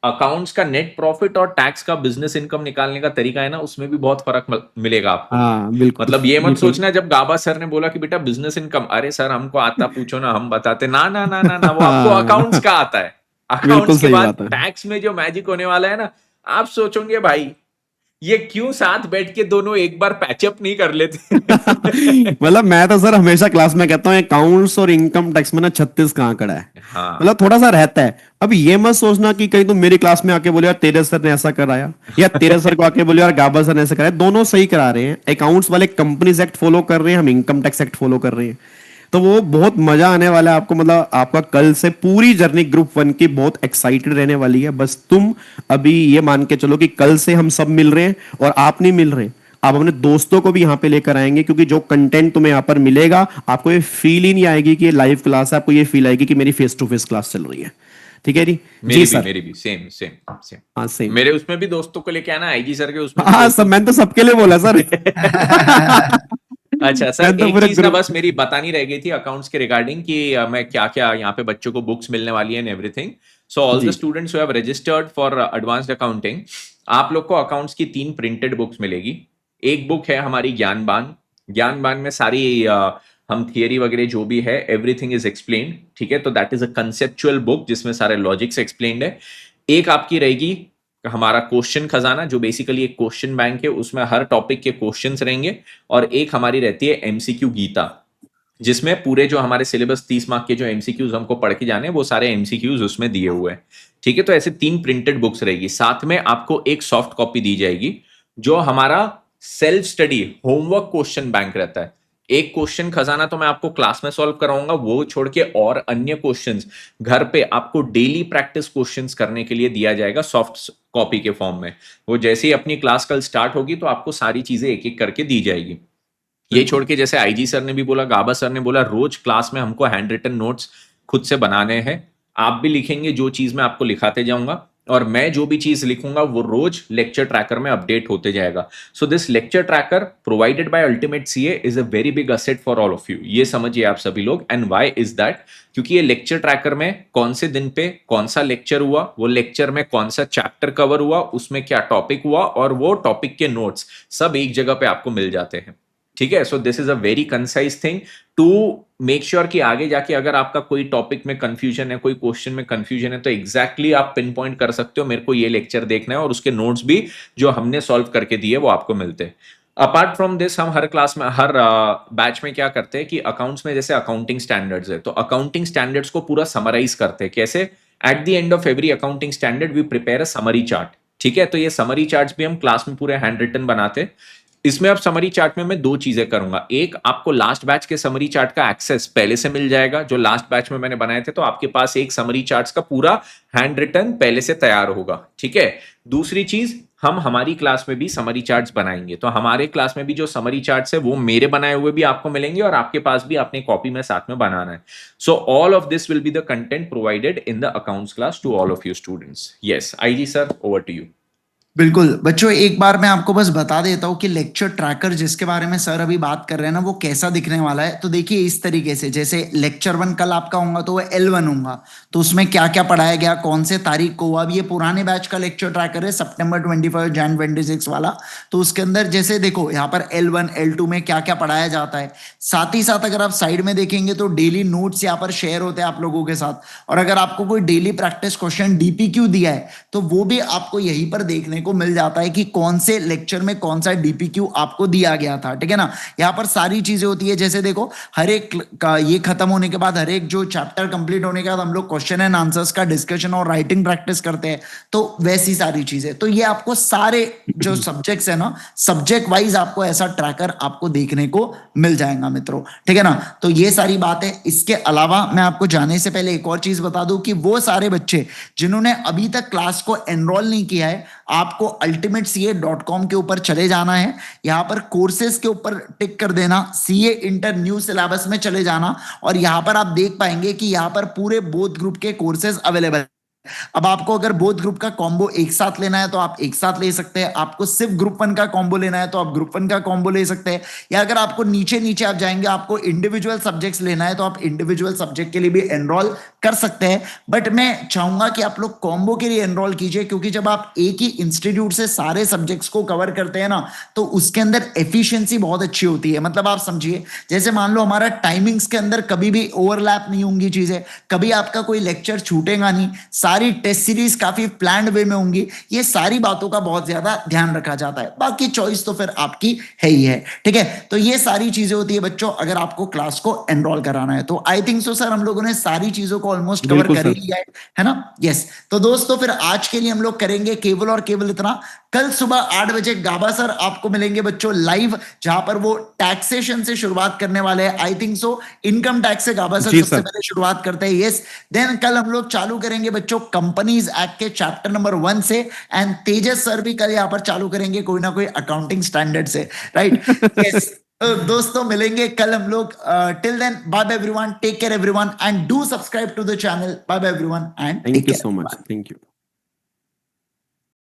अकाउंट्स का नेट प्रॉफिट और टैक्स का बिजनेस इनकम निकालने का तरीका है ना, उसमें भी बहुत फर्क मिलेगा आपको। हाँ बिल्कुल मतलब ये मत बिल्कुल सोचना जब गाबा सर ने बोला कि बेटा बिजनेस इनकम, अरे सर हमको आता, पूछो ना हम बताते, ना ना ना ना ना, वो आपको अकाउंट्स हाँ का आता है। बिल्कुल अकाउंट्स के सही बाद बात है। टैक्स में जो मैजिक होने वाला है ना, आप सोचोगे भाई ये क्यों साथ बैठ के दोनों एक बार पैचअप नहीं कर लेते। मतलब मैं तो सर हमेशा क्लास में कहता हूँ अकाउंट्स और इनकम टैक्स में ना 36 का आंकड़ा है। हाँ मतलब थोड़ा सा रहता है। अब ये मत सोचना कि कहीं तुम मेरी क्लास में आके बोले यार तेरे सर ने ऐसा कराया, या तेरे सर को आके बोले यार गाबा सर ने ऐसा कराया। दोनों सही करा रहे हैं। अकाउंट्स वाले कंपनीज एक्ट फॉलो कर रहे हैं, हम इनकम टैक्स एक्ट फॉलो कर रहे हैं। तो वो बहुत मजा आने वाला है आपको। मतलब आपका कल से पूरी जर्नी ग्रुप 1 की बहुत एक्साइटेड रहने वाली है। बस तुम अभी ये मान के चलो कि कल से हम सब मिल रहे हैं, और आप नहीं मिल रहे, आप अपने दोस्तों को भी यहां पे लेकर आएंगे, क्योंकि जो कंटेंट तुम्हें यहां पर मिलेगा, आपको ये फील ही नहीं आएगी कि ये लाइव क्लास है, आपको ये फील आएगी कि मेरी फेस टू फेस क्लास चल रही है। ठीक है जी। मेरी जी भी सर। मेरी भी सेम सेम सेम। हाँ सेम। मेरे उसमें भी दोस्तों को लेके आना, आईजी सर के उसमें भी हाँ सब, दोस्तों मैंने तो सबके लिए बोला सर। अच्छा सर, मैंने तो एक पूरे चीज ना ग्रुप। बस मेरी बतानी रह गई थी अकाउंट्स के रिगार्डिंग कि मैं क्या क्या यहाँ पे बच्चों को बुक्स मिलने वाली है and everything. So all the जी students who have registered for advanced accounting, आप लोग को अकाउंट्स की 3 प्रिंटेड बुक्स मिलेगी। एक बुक है हमारी ज्ञानबान। ज्ञानबान में सारी हम थियरी वगैरह जो भी है एवरीथिंग इज एक्सप्लेन्ड, ठीक है। तो that is a conceptual book जिसमें सारे लॉजिक्स एक्सप्लेन्ड है। एक आपकी रहेगी हमारा क्वेश्चन खजाना, जो बेसिकली एक क्वेश्चन बैंक है, उसमें हर टॉपिक के क्वेश्चंस रहेंगे। और एक हमारी रहती है एमसीक्यू गीता, जिसमें पूरे जो हमारे सिलेबस 30 मार्क के जो एमसीक्यूज हमको पढ़ के जाने वो सारे एमसीक्यूज उसमें दिए हुए हैं, ठीक है। तो ऐसे 3 प्रिंटेड बुक्स रहेगी, साथ में आपको एक सॉफ्ट कॉपी दी जाएगी जो हमारा self study homework question bank रहता है। एक क्वेश्चन खजाना तो मैं आपको क्लास में सॉल्व कराऊंगा, वो छोड़ के और अन्य क्वेश्चंस घर पे आपको डेली प्रैक्टिस क्वेश्चंस करने के लिए दिया जाएगा सॉफ्ट कॉपी के फॉर्म में। वो जैसे ही अपनी क्लास कल स्टार्ट होगी तो आपको सारी चीजें एक एक करके दी जाएगी। ये छोड़ के जैसे आईजी सर ने भी बोला, गाबा सर ने बोला, रोज क्लास में हमको हैंड रिटन नोट्स खुद से बनाने हैं। आप भी लिखेंगे जो चीज मैं आपको लिखाते जाऊंगा, और मैं जो भी चीज लिखूंगा वो रोज लेक्चर ट्रैकर में अपडेट होते जाएगा। So this lecture tracker provided by ultimate CA is a very big asset for all of you, ये समझिए आप सभी लोग। And why is that? क्योंकि ये लेक्चर ट्रैकर में कौन से दिन पे कौन सा लेक्चर हुआ, वो लेक्चर में कौन सा चैप्टर कवर हुआ, उसमें क्या टॉपिक हुआ, और वो टॉपिक के नोट्स सब एक जगह पे आपको मिल जाते हैं, ठीक है। So this is a very concise thing to make sure कि आगे जाके अगर आपका कोई टॉपिक में कंफ्यूजन है, कोई क्वेश्चन में कंफ्यूजन है, तो एग्जैक्टली आप पिन पॉइंट कर सकते हो, मेरे को ये लेक्चर देखना है, और उसके नोट्स भी जो हमने सॉल्व करके दिए वो आपको मिलते हैं। अपार्ट फ्रॉम दिस, हम हर क्लास में हर बैच में क्या करते हैं कि अकाउंट्स में जैसे अकाउंटिंग स्टैंडर्ड्स है, तो अकाउंटिंग स्टैंडर्ड्स को पूरा समराइज करते हैं। कैसे? At the end of every accounting standard we prepare a summary chart, ठीक है। तो ये समरी चार्ट भी हम क्लास में पूरे हैंड रिटन बनाते हैं। इसमें अब समरी चार्ट में मैं 2 चीजें करूंगा। एक, आपको लास्ट बैच के समरी चार्ट का एक्सेस पहले से मिल जाएगा, जो लास्ट बैच में मैंने बनाए थे, तो आपके पास एक समरी चार्ट्स का पूरा हैंड रिटन पहले से तैयार होगा, ठीक है। दूसरी चीज, हम हमारी क्लास में भी समरी चार्ट्स बनाएंगे, तो हमारे क्लास में भी जो समरी चार्ट्स है वो मेरे बनाए हुए भी आपको मिलेंगे, और आपके पास भी अपनी कॉपी में साथ में बनाना है। So all of this will be the content provided in the accounts class to all of you students. Yes आईजी सर, ओवर टू यू। बिल्कुल बच्चों, एक बार मैं आपको बस बता देता हूँ कि लेक्चर ट्रैकर जिसके बारे में सर अभी बात कर रहे हैं ना, वो कैसा दिखने वाला है। तो देखिए इस तरीके से, जैसे लेक्चर 1 कल आपका होगा तो वो L1 होगा, तो उसमें क्या क्या पढ़ाया गया, कौन से तारीख को हुआ। अब ये पुराने बैच का लेक्चर ट्रैकर है, सितंबर 25 जैन 26 वाला। तो उसके अंदर जैसे देखो यहाँ पर L1 L2 में क्या क्या पढ़ाया जाता है। साथ ही साथ अगर आप साइड में देखेंगे तो डेली नोट्स यहाँ पर शेयर होते हैं आप लोगों के साथ, और अगर आपको कोई डेली प्रैक्टिस क्वेश्चन डीपीक्यू दिया है तो वो भी आपको यहीं पर देखने को मिल जाता है कि कौन से लेक्चर में कौन सा डीपीक्यू आपको दिया गया था, ठीक है ना। यहाँ पर सारी चीजें होती है, जैसे देखो हर एक का ये खत्म होने के बाद, हर एक जो चैप्टर कंप्लीट होने के बाद हम लोग क्वेश्चन एंड आंसर्स का डिस्कशन और राइटिंग प्रैक्टिस करते हैं, तो वैसी सारी चीजें। तो ये आपको सारे जो सब्जेक्ट्स है ना, सब्जेक्ट वाइज आपको ऐसा ट्रैकर आपको देखने को मिल जाएगा मित्रों, ठीक है ना। तो ये सारी बात है। इसके अलावा मैं आपको जाने से पहले एक और चीज बता दूं कि वो सारे बच्चे जिन्होंने अभी तक क्लास को एनरोल नहीं किया है, आपको ultimatecA.com के ऊपर चले जाना है, यहां पर कोर्सेज के ऊपर टिक कर देना, सीए इंटर न्यू सिलेबस में चले जाना, और यहां पर आप देख पाएंगे कि यहां पर पूरे बोथ ग्रुप के कोर्सेज अवेलेबल। अब आपको अगर बोथ ग्रुप का कॉम्बो एक साथ लेना है तो आप एक साथ ले सकते हैं, आपको सिर्फ ग्रुप 1 का कॉम्बो लेना है तो आप ग्रुप 1 का कॉम्बो ले सकते हैं, या अगर आपको नीचे नीचे आप जाएंगे, आपको इंडिविजुअल सब्जेक्ट्स लेना है तो आप इंडिविजुअल सब्जेक्ट के लिए भी एनरोल कर सकते हैं। बट मैं चाहूंगा कि आप लोग कॉम्बो के लिए एनरोल कीजिए, क्योंकि जब आप एक ही इंस्टीट्यूट से सारे सब्जेक्ट्स को कवर करते हैं ना, तो उसके अंदर एफिशिएंसी बहुत अच्छी होती है। मतलब आप समझिए, जैसे मान लो हमारा टाइमिंग्स के अंदर कभी भी ओवरलैप नहीं होंगी चीजें, कभी आपका कोई लेक्चर छूटेगा नहीं, सारी टेस्ट सीरीज काफी प्लान्ड वे में होंगी। ये सारी बातों का बहुत ज्यादा ध्यान रखा जाता है, बाकी चॉइस तो फिर आपकी है ही है, ठीक है। तो ये सारी चीजें होती है बच्चों, अगर आपको क्लास को एनरोल कराना है तो। आई थिंक सो सर हम लोगों ने सारी चीजों को ऑलमोस्ट कवर बिल्कुल कर ही सर। लिया है ना। यस, तो दोस्तों फिर आज के लिए हम लोग करेंगे केवल और केवल इतना। कल सुबह 8 बजे गाबा सर आपको मिलेंगे बच्चों लाइव, जहां पर वो टैक्सेशन से शुरुआत करने वाले हैं। I think so income tax से गाबा सर जी सबसे सर। पहले शुरुआत करते हैं। यस, देन कल हम लोग चालू करेंगे बच्चों कंपनीज एक्ट के चैप्टर नंबर 1 से, एंड तेजस सर भी कल यहां पर चालू करेंगे कोई ना कोई अकाउंटिंग स्टैंडर्ड से, राइट। यस तो दोस्तों मिलेंगे कल हम लोग. Till then bye bye everyone, take care everyone and do subscribe to the channel. Bye bye everyone and take thank you care. So much, thank you.